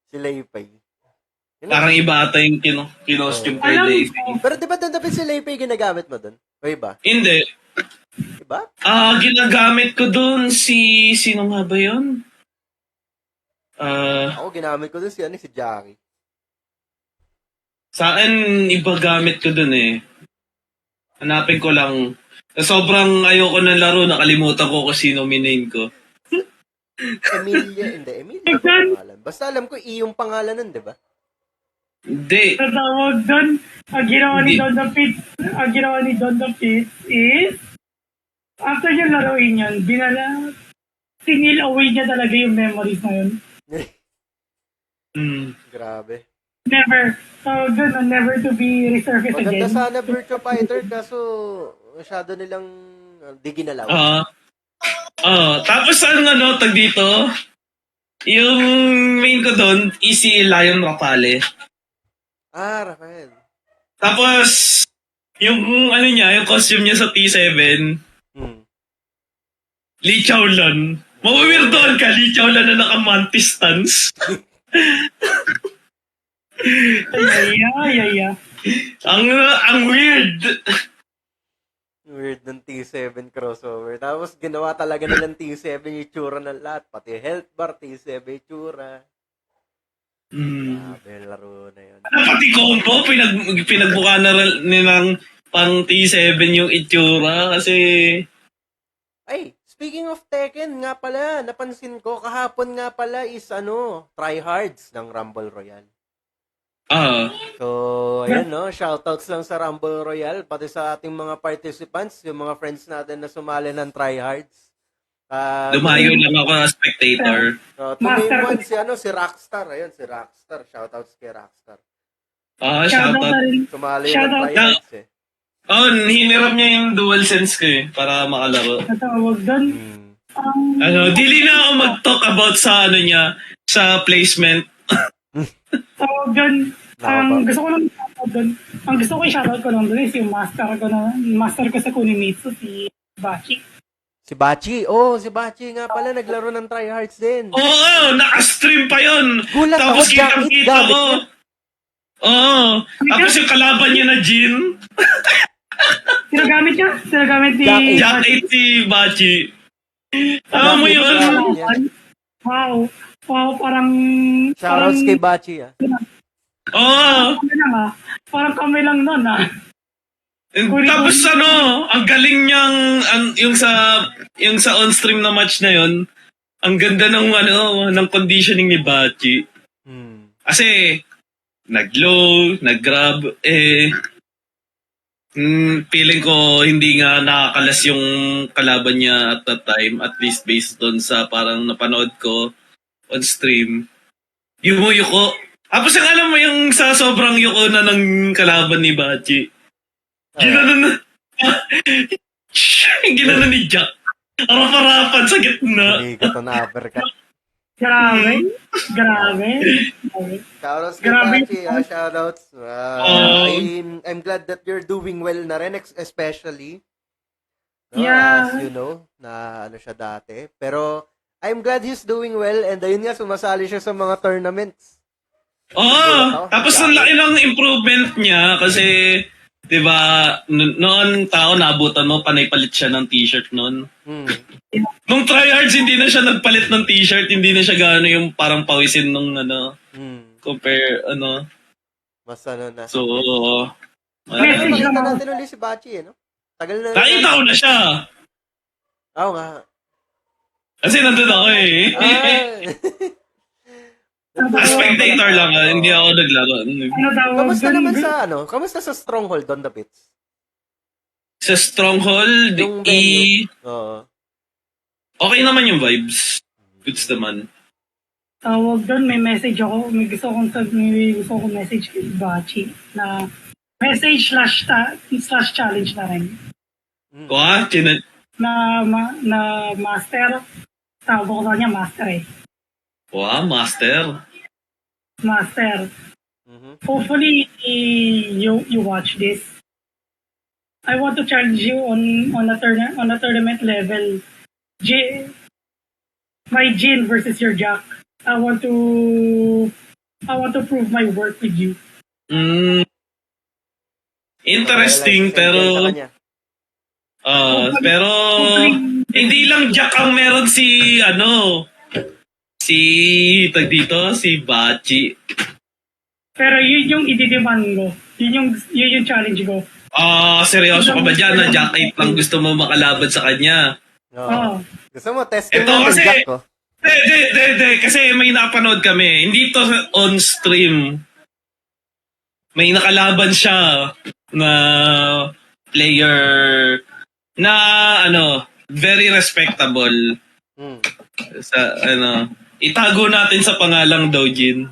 Si Leipay. Parang iba ata yung kinostum kay Alam Dave. ko, Pero di ba doon dapat si Leipay ginagamit mo doon? O iba? Hindi. Iba? Ginagamit ko dun sino nga ba yun? Ako ginamit ko doon si Jackie. Sa akin, iba gamit ko dun eh. Hanapin ko lang. Sobrang ayoko ng laro, nakalimutan ko kung sino miname ko. Emilia ba pangalan? Basta alam ko, yung pangalan nun, di ba? Hindi. tatawag doon, ang ginawa ni Hindi. Don the Pit is, after niya laruin yun, sinil away niya talaga yung memories na yun. Grabe. Never. Tawag doon, never to be resurfaced Maganda again. sana Virtua Fighter, kaso masyado nilang di ginalaw. Tapos tag dito, yung main ko doon, si Lion Rafale. Rafael. Tapos, yung yung costume niya sa T7, Lee Chaolan. Mawawirdoan ka, Lee Chaolan na naka-mantis stance. Yeah. Ang weird. Weird ng T7 crossover. Tapos ginawa talaga nilang T7 yung tsura ng lahat. Pati health bar, T7 yung tsura. Grabe yung laro na yun. Pati combo, pinagbuka na nilang pang T7 yung itsura kasi... Ay, speaking of Tekken, nga pala, napansin ko, kahapon nga pala is tryhards ng Rumble Royale. So, ayan shoutouts lang sa Rumble Royale, pati sa ating mga participants, yung mga friends natin na sumali ng tryhards. Lumayo lang ako na spectator. Tumimuan si Rockstar. Ayun, si Rockstar. Shoutouts kay Rockstar. Shoutout. Sumali ng Shoutout. tryhards eh. Hinirap niya yung DualSense ko para makalaro. Tatawag doon. Dili na ako mag-talk about sa sa placement. Tawag doon. Ang gusto ko lang shoutout doon. Ang gusto ko i-shoutout ko lang doon is yung master ko sa Kunimitsu, si Bachi. Si Bachi. Si Bachi nga pala naglaro ng tryhards din. Oo, naka-stream pa yun. Gulat Tapos ako, kitang-kita gamit ko. Oo. Tapos yung kalaban niya na Jin, Sinagamit ni... Jack 8 si Bachi. Alam mo yun? Wow, parang... Shoutouts kay Bachi Oo. Parang kami lang nun Tapos ang galing niyang yung sa on-stream na match na yon, ang ganda ng ng conditioning ni Bachi. Kasi nag-low, nag-grab, feeling ko hindi nga nakakalas yung kalaban niya at that time, at least based on sa parang napanood ko on stream. Yuko. Tapos alam mo yung sa sobrang yuko na ng kalaban ni Bachi. Ginanon ni Jack. Arap-arapan sa gitna. Hindi ka to na uppercut. Grabe. Shoutouts kay Grabe. Bachi. Shoutouts. I'm glad that you're doing well na rin, especially. Yeah. As you know, na siya dati. Pero, I'm glad he's doing well and ayun nga, sumasali siya sa mga tournaments. Tapos ang laki ng improvement niya kasi, di ba, noon naabutan mo, panay palit siya ng t-shirt noon. Nung tryhards, hindi na siya nagpalit ng t-shirt, hindi na siya gano'n yung parang pawisin nung compare, Mas na. So, Nakita natin ulit si Bachi, no? Tagal na. nakita ko na siya. Oo nga. Kasi nandun ako eh. Spectator lang hindi ako naglaro. Kamusta naman sa kamusta sa Stronghold on the Pits? Sa Stronghold, Yung venue. Oo. okay naman yung vibes. Goods naman. Tawag doon, may message ako. May gusto kong message kay Bachi na message slash challenge na rin. Kwa, Na master. Tawag ko sa kanya master eh. Master. Master. Mhm. Hopefully, you watch this. I want to challenge you on a tournament level. My Jin versus your Jack. I want to prove my worth with you. Interesting, Send yan sa pero kanya. pero hindi lang Jack ang meron si si Bachi. Pero yun yung i-demand ko. Yun yung challenge ko. Seryoso ka ba dyan na Jack 8 lang gusto mo makalaban sa kanya? Oo. Oo. Gusto mo, testing Ito natin, kasi- Jack, oh. Kasi may napanood kami. Hindi to on stream. May nakalaban siya na player na very respectable sa itago natin sa pangalang Dojin.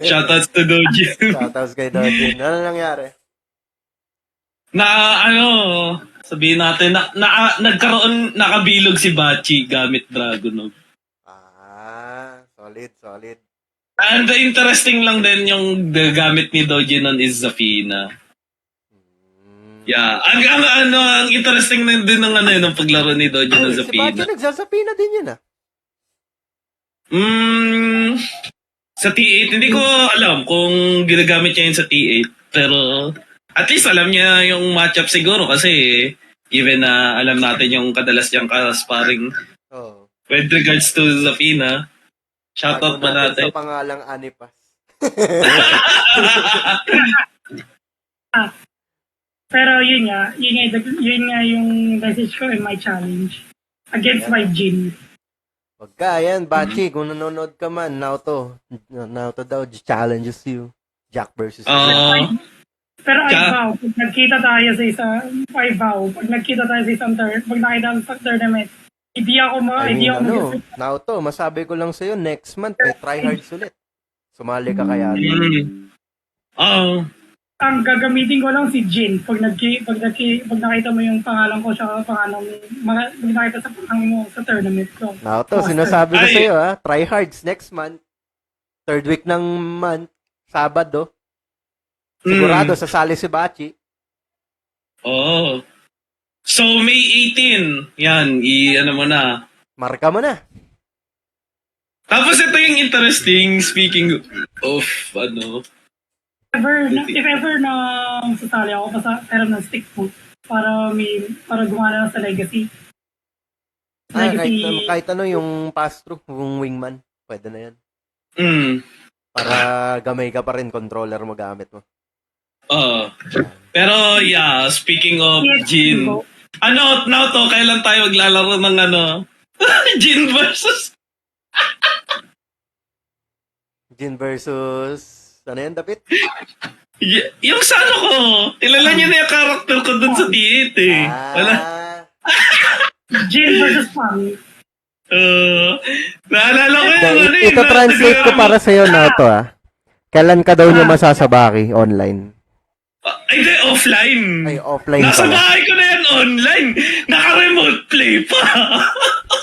Shoutouts to Dojin. Shoutouts kay Dodin. Ano nangyari? Sabihin natin nakabilog si Bachi gamit Dragunov. Solid. And the interesting lang din yung gamit ni Dojin nun is Zafina. Yeah, ang interesting din ng paglaro ni Dojin ng Si Bachi Zafina. nagsasapina din yun, ah. Sa T8, hindi ko alam kung ginagamit niya yun sa T8. Pero at least alam niya yung matchup siguro kasi even na alam natin yung kadalas niyang ka-sparring Oo. with regards to Zafina. Shoutout ba natin? Sa pangalang Anipas. Pero yun nga yung message ko in my challenge. Against my Jin. Wag ka, yan, Bachi, kung nanonood ka man, Naoto daw challenges you. Jack versus Pero I Ka- vow, pag nagkita tayo sa isang pag nakita sa tournament, hindi ako Naoto, masabi ko lang sa'yo, next month, try hard ulit. Sumali ka kaya. ang gagamitin ko lang si Jin pag nakita mo yung pangalan ko sa pangalan pag nakita sa pangalan mo sa tournament ko. Naoto, sinasabi ko sa'yo, ha, try hards next month. Third week ng month, Sabado. Sigurado, sasali si Bachi. So, May 18. Yan, mo na. Marka mo na. Tapos ito yung interesting, speaking of, If ever na sasali ako, pero ng stick po para gumana lang sa legacy. Kahit yung pass-through, yung wingman, pwede na yan. Para gamay ka pa rin, controller mo gamit mo. Pero yeah, speaking of Jin, kailan tayo maglalaro ng Jin versus Jin versus, ano yan, Dapit? yung sa ko, kilala niyo na yung character ko dun sa T8 eh. Wala. Jin versus Pang. Naalala ko yun. Ito-translate ko para sa'yo na ito, ah. Kailan ka daw niya masasabaki online? Hindi, offline. Ay, offline Nasa pala. bahay ko na yan online. Naka-remote play pa.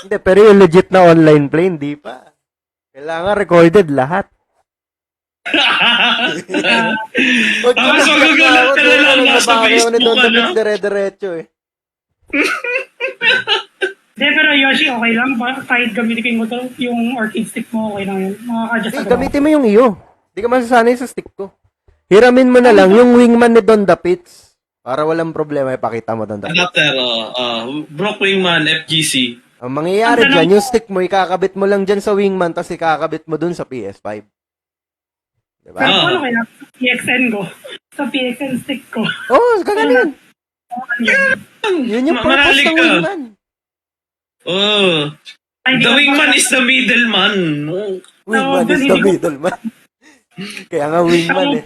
Hindi, pero yung legit na online play, hindi pa. Kailangan recorded lahat. Tapos magugulat ka na lang nasa Facebook, Dire-diretso, eh. Hindi, pero Yoshi, okay lang. Kahit gamitin mo to, yung arcade stick mo, okay lang yun. Makaka-adjust Hey, agad. gamitin mo yung iyo. Hindi ka masasanay sa stick ko. Hiramin mo na lang yung wingman ni Don Dapits. Para walang problema, ipakita mo Don Dapits. Adapter, Brock Wingman, FGC. Ang mangyayari dyan, yung stick mo, ikakabit mo lang dyan sa wingman, tapos ikakabit mo dun sa PS5. Diba? Pero ano kaya? PXN ko. Sa PXN stick ko. Oh, ganun. Yun yung purpose Manalig ng ka. wingman. The wingman is the middleman. Wingman is the middleman. Kaya nga wingman, eh.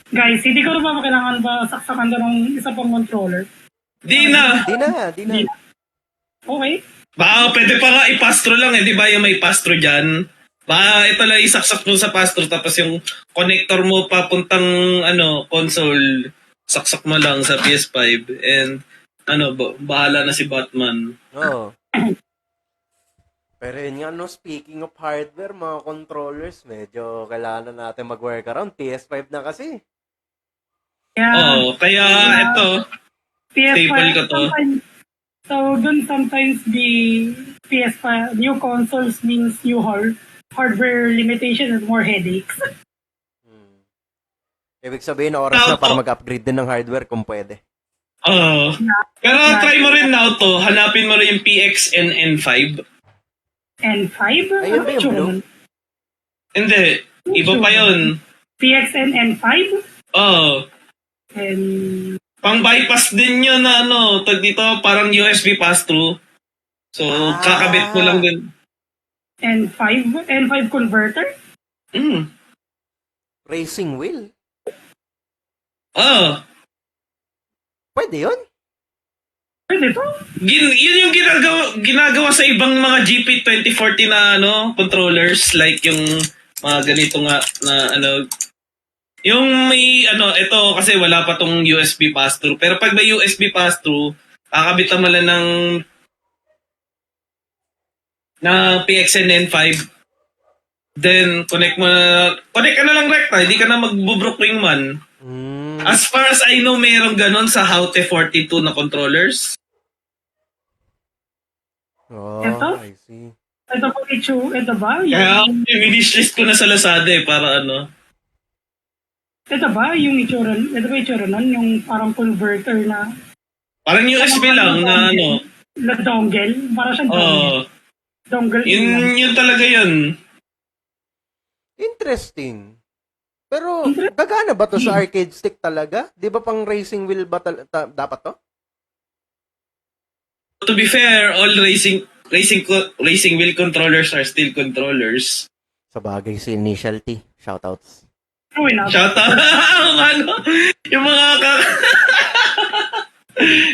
Guys, hindi ko naman kailangan ba saksakan to ng isa pang controller. Di na. Di na. Okay? Baka pwede pa nga ipastro lang di ba yung may pastro dyan? Baka ito lang isaksak mo sa pastro tapos yung connector mo papuntang console, saksak mo lang sa PS5 and bahala na si Batman. Oo. Pero yun nga, no, speaking of hardware, mga controllers, medyo kailangan na natin mag-workaround. PS5 na kasi. Yeah. Oo, kaya ito, staple ko to. So, dun sometimes the PS5, new consoles means new hardware limitation and more headaches. Ibig sabihin, oras na para mag-upgrade din ng hardware kung pwede. Oo. Pero try mo rin now to, hanapin mo rin yung PXN N5. N5? Ayun ba yung blue? Hindi, iba pa yun. PXN N5? Oo. And Pang bypass din yun na tag dito, parang USB pass-through. So, kakabit mo lang din. N5 converter? Racing wheel? Oo. Pwede yun? Pwede to? Yun yung ginagawa sa ibang mga GP 2040 na controllers, like yung mga ganito nga na yung may ito kasi wala pa tong USB pass-through. Pero pag may USB pass-through, kakabitan mo lang na PXN N5. Then connect ka na lang rekta, hindi ka na magbo-brooklyn man. As far as I know, mayroong ganon sa Haute 42 na controllers. Oh, Ito? I see. Ito po ito ba? Kaya winishlist ko na sa Lazada para Ito ba yung itsura nun? Yung parang converter na parang USB lang na na dongle? Para siyang dongle. Yun talaga yun. Interesting. Pero, gagana ba to sa arcade stick talaga? Di ba pang racing wheel ba dapat to? To be fair, all racing wheel controllers are still controllers. Sa bagay si Initial T. Shoutouts. Shout out. Yung mga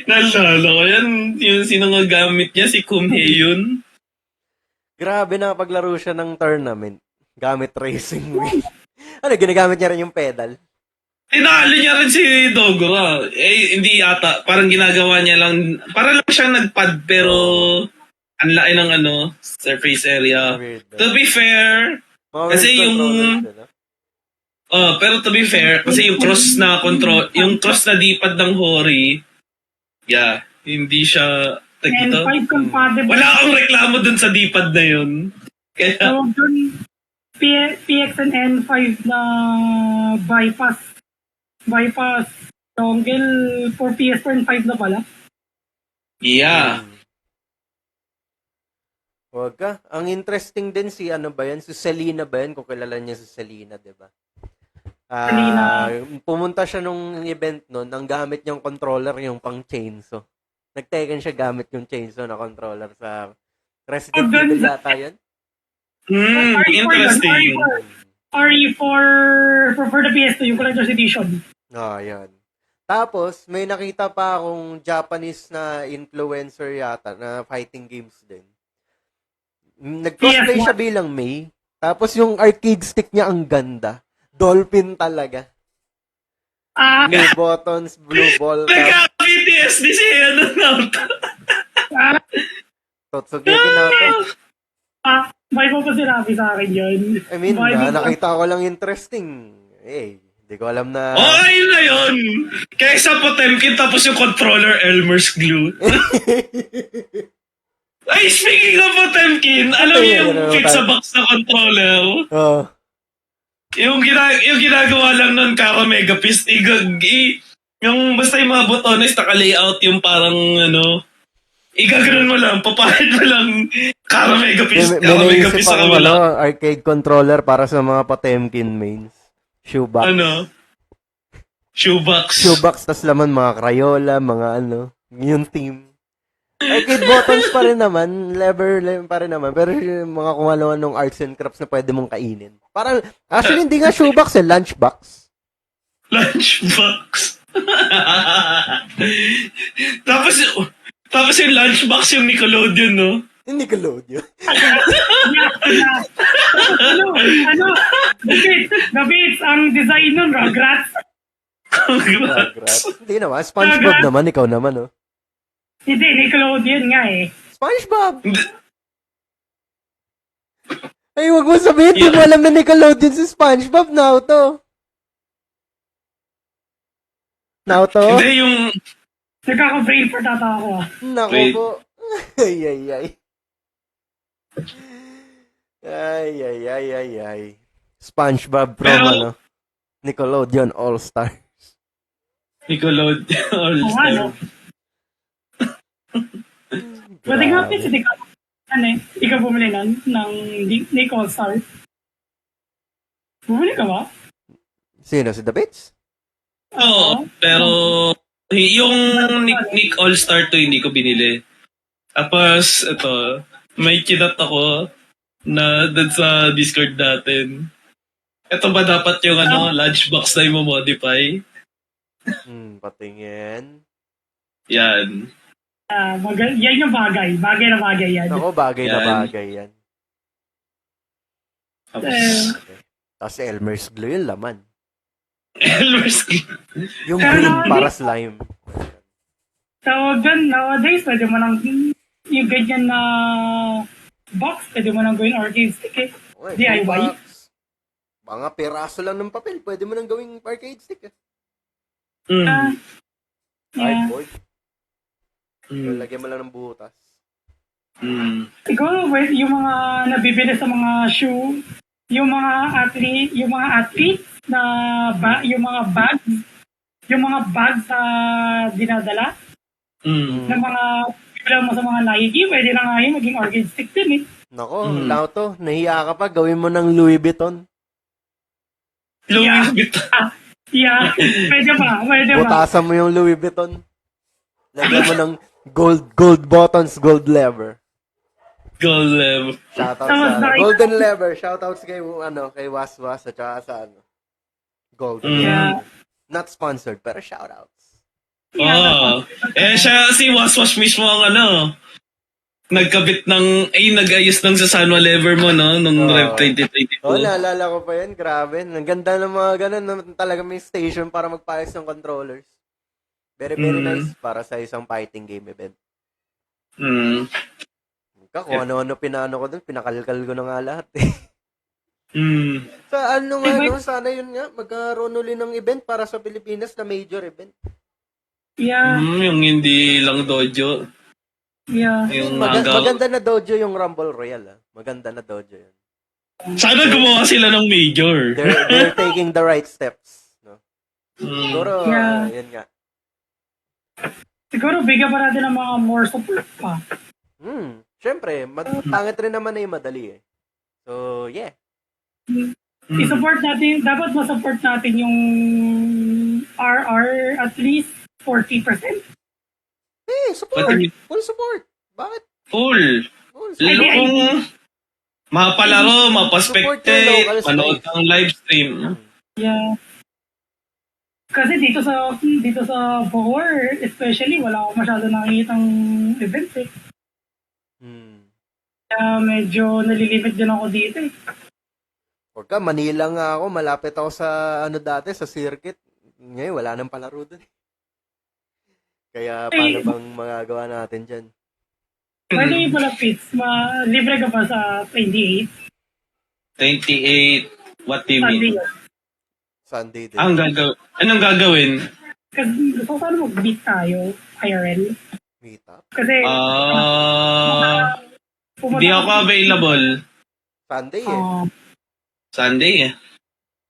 nalala ko yan. Yung sino nga gamit niya, si Kumhei yun. Grabe na paglaro siya ng tournament. Gamit racing wheel. Ginagamit niya rin yung pedal? Tinalo niya rin si Dogora. Hindi ata. Parang ginagawa niya lang. Para lang siyang nagpad pero ang laki ng surface area. Weird, To be fair, kasi yung pero to be fair, kasi yung cross na D-pad ng Hori, hindi siya N5 compatible. Wala akong reklamo dun sa D-pad na yun. Kaya, So, dun, PXN N5 na bypass dongle for PS4 N5 na pala. yeah. Wag ka. Ang interesting din si si Selena ba yan? Kung kilala niya si Selena, di ba? Pumunta siya nung event nun, ang gamit niyang controller yung pang chainsaw. Nagteken siya gamit yung chainsaw na controller sa Resident Evil yata yun. Interesting. RE for the PS2, yung collector's edition. Yan. Tapos, may nakita pa akong Japanese na influencer yata na fighting games din. Nag-cosplay siya bilang May. Tapos yung arcade stick niya ang ganda. Dolphin talaga. Blue buttons, blue ball. Nagka-PTSD siya Naruto. Totsugeki Naruto. May po pa sinabi sa akin yun. I mean, nakita ko lang interesting. Hindi ko alam na... Ayun na yun! Kaysa Potemkin tapos yung controller Elmer's glue. Ay, speaking of Potemkin, alam niyo yung pizza-box na controller? Yung ginagawa lang nun, Kaka Megapist, yung basta yung mga botones, naka-layout yung parang, igaganon mo lang, papahid mo lang, Kaka Megapist, Kaka Megapist sa kabila. Arcade controller para sa mga Potemkin mains. Shoebox. Shoebox. Shoebox, tas laman mga Crayola, mga yung team. Arcade buttons pa rin naman, lever pa rin naman, pero yung mga kumaluan ng arts and crafts na pwede mong kainin. Parang, actually, hindi nga shoebox lunchbox. Lunchbox. Tapos yung lunchbox yung Nickelodeon, no? Nickelodeon. The Beats, ang design nun, Rugrats. Rugrats. Hindi naman. SpongeBob naman. Ikaw naman, oh. Hindi, Nickelodeon nga eh. SpongeBob! Ay, wag mo sabihin, di mo alam na Nickelodeon si SpongeBob. Naoto. Hindi yung... Nagkaka-brain fart ata ako ah. Nako Wait. po. Ay. Ay. SpongeBob from, Pero- Nickelodeon All-Star. Nickelodeon Oo nga, no? All-Star. Pwede nga, Pits, hindi ka, ikaw bumili nun, ng Nick All-Star. Bumili ka ba? Sino? Si The Bits? Oo, pero yung Nick All-Star to hindi ko binili. Tapos, ito, may kinat ako na dun sa Discord natin. Ito ba dapat yung lunchbox na i-modify? Patingin. Yan. Yan yung bagay. Bagay na bagay yan. Ako, bagay na Yan. bagay yan. Tapos, Tapos Elmer's glue yung laman. Elmer's Yung Pero green nowadays- para slime. Tawag dyan, nowadays, pwede mo nang, yung ganyan na box, pwede mo nang gawin arcade stick eh. Okay, DIY? box. Mga peraso lang ng papel. Pwede mo nang gawing arcade stick. Ah, yeah. Cardboard. Lagyan mo lang ng butas. Siguro, yung mga nabibili sa mga shoe, yung mga athletes na yung mga bags sa dinadala ng mga bilang mo sa mga Nike, pwede na nga yun maging arcade stick din eh. Nako, Lauto, nahiya ka pa. Gawin mo ng Louis Vuitton. Yeah. Louis Vuitton. Yeah, pwede ba? Butasan mo yung Louis Vuitton. Lagyan mo ng gold buttons, gold lever. Gold level. Shoutout Tapos sa nakita- Golden Lever. Shoutouts kay Waswas at saka sa Golden. Yeah. Not sponsored, pero shoutouts. Oo. Si Waswas mismo ang nagkabit nag-ayos ng sa Sanwa lever mo, no? Nung Oo. Rev 2022. Naalala ko pa yan. Grabe. Ang ganda ng mga ganun. Talaga may station para magpaayos ng controllers. Very nice para sa isang fighting game event. Kung ano-ano pinano ko doon, pinakalkal ko na nga lahat eh. Sa sana yun nga, magkaroon ulit ng event para sa Pilipinas na major event. Yeah, Yung hindi lang dojo. yeah. Yung Maganda na dojo yung Rumble Royale. Maganda na dojo yun. Sana gumawa sila ng major. They're taking the right steps. No? Siguro, Yeah. yun nga. Siguro bigyan pa natin ng mga more support pa. Siyempre, pangit rin naman na yung madali eh. So, yeah. I-support natin, dapat ma-support natin yung RR at least 40%. Support. Pati- Full support. Bakit? Full. Full Lalo support. kung mapalaro, Support mapaspectate, your local manood space. ng live stream. Yeah. Kasi dito sa Bohor, especially, wala akong masyado nakikitang events eh. Kaya medyo nalilimit din ako dito eh. Huwag ka, Manila nga ako. Malapit ako sa, dati, sa circuit. Ngayon, wala nang palaro dun. Kaya, paano bang magagawa natin dyan? Pwede yung pala, Fitz, libre ka pa sa 28. 28, what do you Sunday mean? yun. Sunday din. Anong gagawin? Kasi gusto ko sana mag-meet tayo, IRL. Meet up. Kasi, Hindi ako available. Sunday eh. Sunday eh.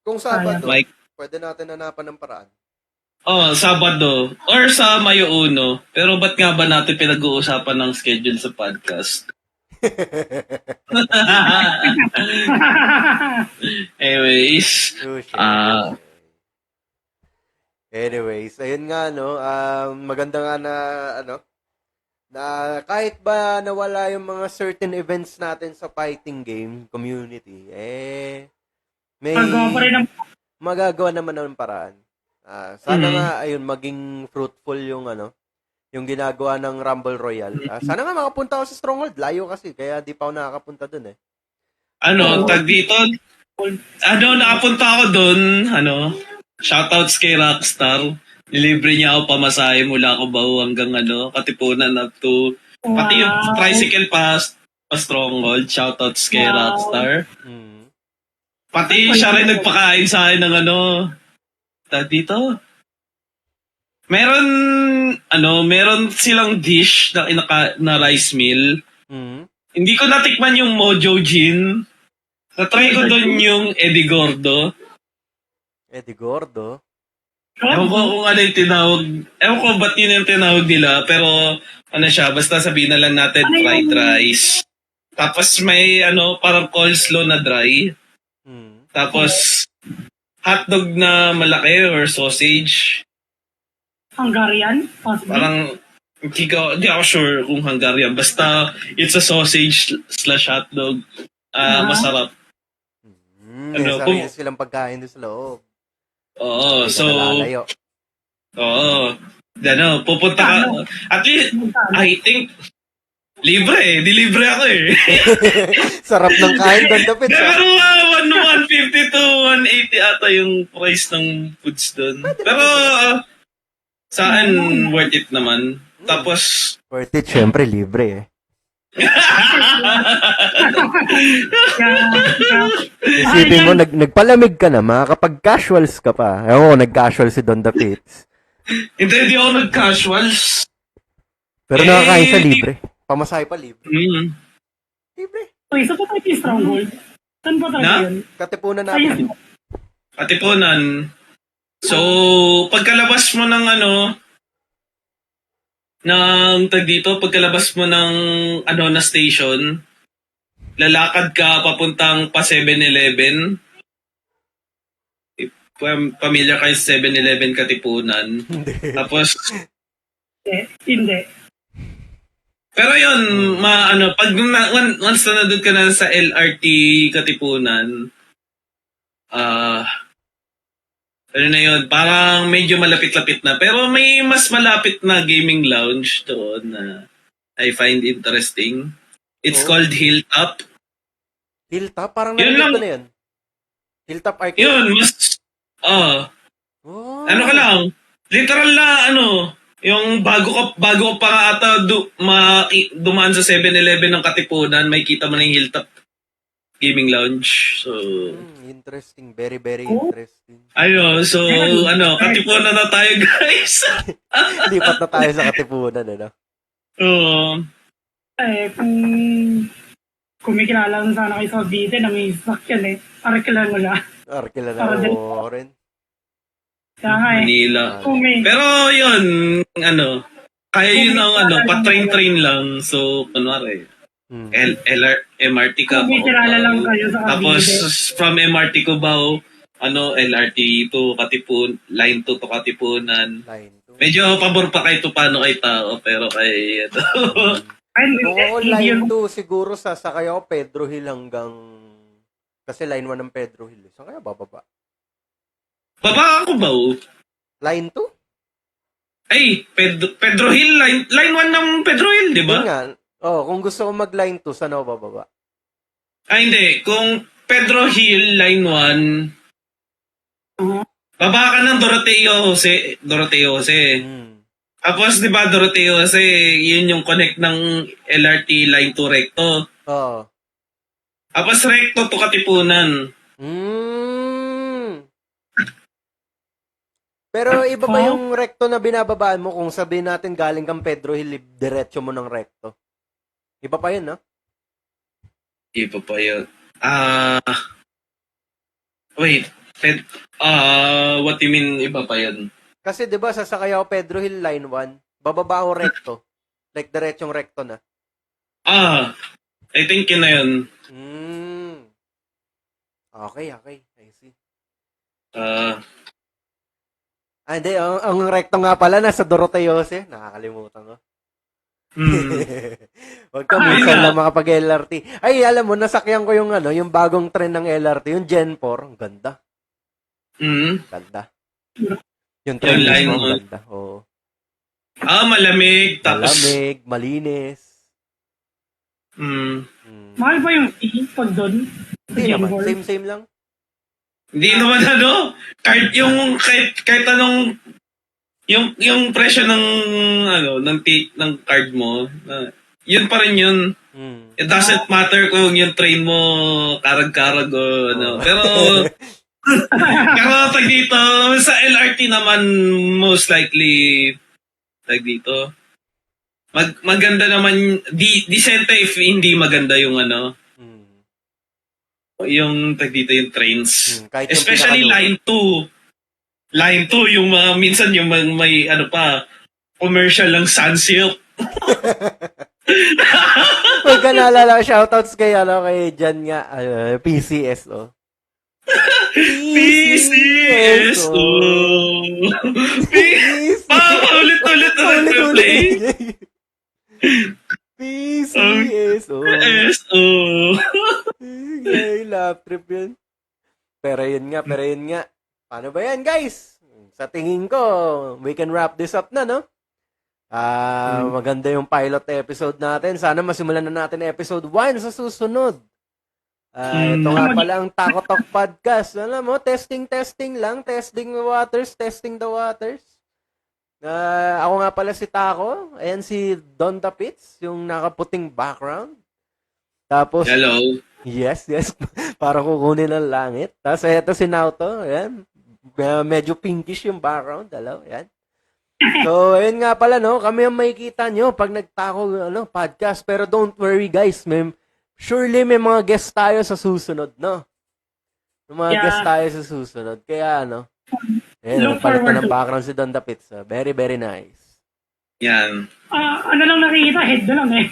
Kung Sabado, Mike. pwede natin hanapan ng paraan. Sabado. Or sa Mayo Uno. Pero ba't nga ba natin pinag-uusapan ng schedule sa podcast? Anyways. Anyways, ayun nga, maganda nga na, na kahit ba nawala yung mga certain events natin sa fighting game community, may magagawa naman ng paraan. Sana nga, ayun, maging fruitful yung, yung ginagawa ng Rumble Royale. Sana nga makapunta ako sa Stronghold. Layo kasi, kaya di pa ako nakakapunta dun eh. Tag dito, nakapunta ako doon, shoutouts kay Rockstar. Nilibre niya ako pamasahe mula Cubao hanggang Katipunan up to, pati yung tricycle pa Stronghold, shoutouts kay Rockstar. Pati siya rin nagpakain sa akin ng tag dito. Meron silang dish na rice meal. Hindi ko natikman yung Mojo Gin. Na-try ko doon yung Eddie Gordo. Eddie Gordo? Ewan ko kung ano yung tinawag. Ewan ko ba't yun yung tinawag nila. Pero siya, basta sabihin na lang natin fried rice. Tapos may parang coleslaw na dry. Tapos hotdog na malaki or sausage. Hungarian? Possibly? Parang hindi ako sure kung Hungarian. Basta it's a sausage / hotdog. Masarap. Sarili silang pagkain doon sa loob. Oo, Hindi so... ka nalalayo. Oo. Pupunta ka... At least, I think... Libre eh. Dilibre ako eh. Sarap ng kain doon, Dapit. Pero 150 to 180 ata yung price ng foods doon. Pero saan worth it naman. Tapos... Worth it, syempre, libre eh. Isipin mo, nagpalamig ka na, makakapag-casuals ka pa. Ewan ko, nag-casual si Don Dapits. Hindi ako nag-casuals. Pero nakakain sa libre. Pamasahe pa libre. Libre. So, isa pa tayo yung Stronghold. Saan ba tayo yun? Katipunan natin. Katipunan. So, pagkalabas mo ng tag dito, pagkalabas mo ng na station, lalakad ka papuntang pa 7-Eleven. Pamilyar kayo sa 7-Eleven Katipunan. Tapos, Hindi. pero yun, pag once na nandun ka na sa LRT Katipunan, na yun, parang medyo malapit-lapit na. Pero may mas malapit na gaming lounge doon na I find interesting. It's called Hilltop. Hilltop? Parang Yun narinig lang. ko na yun. Hilltop Arcade? Yun, mas, ano ka lang, literal na yung bago ka pa nga ata dumaan sa 7-Eleven ng Katipunan, may kita mo na yung Hilltop Gaming Lounge. So, interesting. Very, very interesting. so, Katipunan na tayo, guys. Lipat na tayo sa Katipunan, Oo. Kung may kilala sana kayo sa Cavite na may sakyan Arkila mo lang. Arkila na ako rin. Kaya Pero yun, kaya yun ang pa-train lang. So, kunwari, MRT ka. Kung may kilala lang kayo sa Tapos, Cavite. from MRT Cubao, LRT to Katipunan, line 2 to Katipunan. Line 2. Medyo pabor pa kay paano kay tao, pero kay Oo, line 2 siguro sasakay ako Pedro Hill hanggang kasi line 1 ng Pedro Hill. Saan kaya bababa? Baba ako ba? Line 2? Ay, Pedro Hill, line 1 ng Pedro Hill, di ba? Yun nga. Kung gusto ko mag line 2, saan ako bababa? Ay, hindi. Kung Pedro Hill, line 1, baba ka ng Doroteo Jose. Tapos, di ba, Doroteo Jose, yun yung connect ng LRT line 2 recto. Oo. Tapos, recto to Katipunan. Pero iba ba yung recto na binababaan mo kung sabihin natin galing kang Pedro Hill, diretso mo ng recto? Iba pa yun, no? Iba pa yun. Wait. What do you mean iba pa yun? Kasi 'di ba sasakay ako Pedro Hill line 1, bababa ako recto. Like diretsong recto na. I think yun na yun. Okay. I see. Hindi. Ang recto nga pala nasa Doroteo Jose. Nakakalimutan ko. Wag ka minsan lang makapag-LRT. Ay, alam mo, nasakyan ko yung yung bagong trend ng LRT, yung Gen 4. Ang ganda. Ganda. Yung trend Yung line mismo, mo. ganda. Oo. Malamig. Tapos, Malamig, malinis. mm, Mahal ba yung fee pag doon? Hindi naman, same lang. hindi naman yung kahit anong, yung presyo ng, ng card mo, yun pa rin yun. It doesn't matter kung yung train mo karag-karag o Pero, pero tag dito, sa LRT naman, most likely, tag dito, maganda naman, decente if hindi maganda yung yung tag dito yung trains. Kahit yung Especially pinakaluto. line 2. Line 2 yung mga minsan yung may commercial lang Sunsilk. Huwag ka naalala, shoutouts kay Jan nga, PCS, oh. PCS. Ulit play. PCS, oh. SO. Ay, lap trip yun. Pero yun nga. Paano ba yan, guys? Sa tingin ko, we can wrap this up na, no? Maganda yung pilot episode natin. Sana masimulan na natin episode 1 sa susunod. Ito nga pala ang Taco Talk Podcast. Alam mo, testing lang. Testing the waters. Ako nga pala si Taco. Ayan si Don the Pits, yung nakaputing background. Tapos, Hello. Yes. Para kukunin ng langit. Tapos eto si Nauto. Ayan. Medyo pinkish yung background. Hello. Ayan. So, ayun nga pala, no? Kami ang makikita nyo pag nagtako, podcast. Pero don't worry, guys. Surely may mga guest tayo sa susunod, no? May mga guest tayo sa susunod. Kaya, ayun, nagpalit na ng background si Don the Pits. Very, very nice. Yan. Ano lang nakikita? Head na lang eh.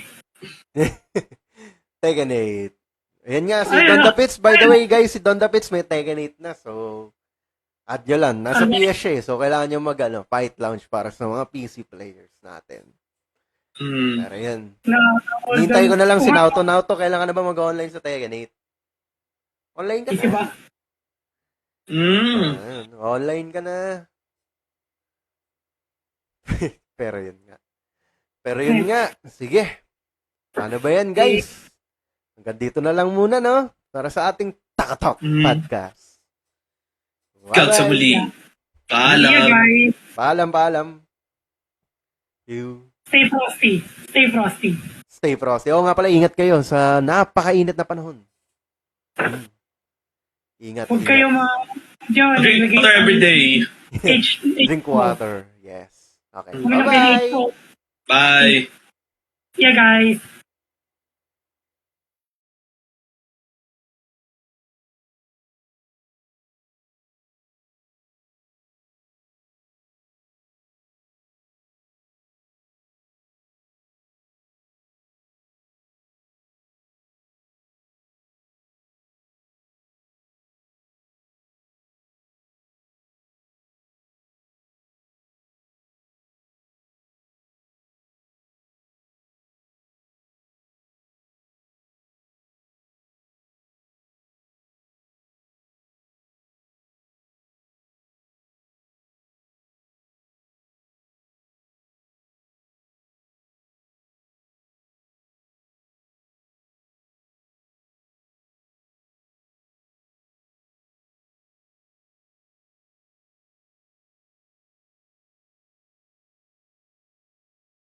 Tekken 8. Ayan nga, si Don the Pits. By the way, guys, si Don the Pits may Tekken 8 na. So, add nyo lang. Nasa PS siya eh. So, kailangan nyo fight launch para sa mga PC players natin. Pero yan. Hintay ko na lang si Nauto. Nauto, kailangan na ba mag-online sa Tekken 8? Online ka na. Diba? Online ka na. Pero yun nga. Sige. Paano ba yan, guys? Hanggang dito na lang muna, no? Para sa ating Takatok Podcast. Hanggang sa muli. Yeah, guys. Paalam. Stay frosty. Stay frosty. Oo nga pala, ingat kayo sa napakainit na panahon. Ingat. Huwag kayo Drink water every day. Drink water. Yes. Okay. Bye. Bye. Yeah, guys.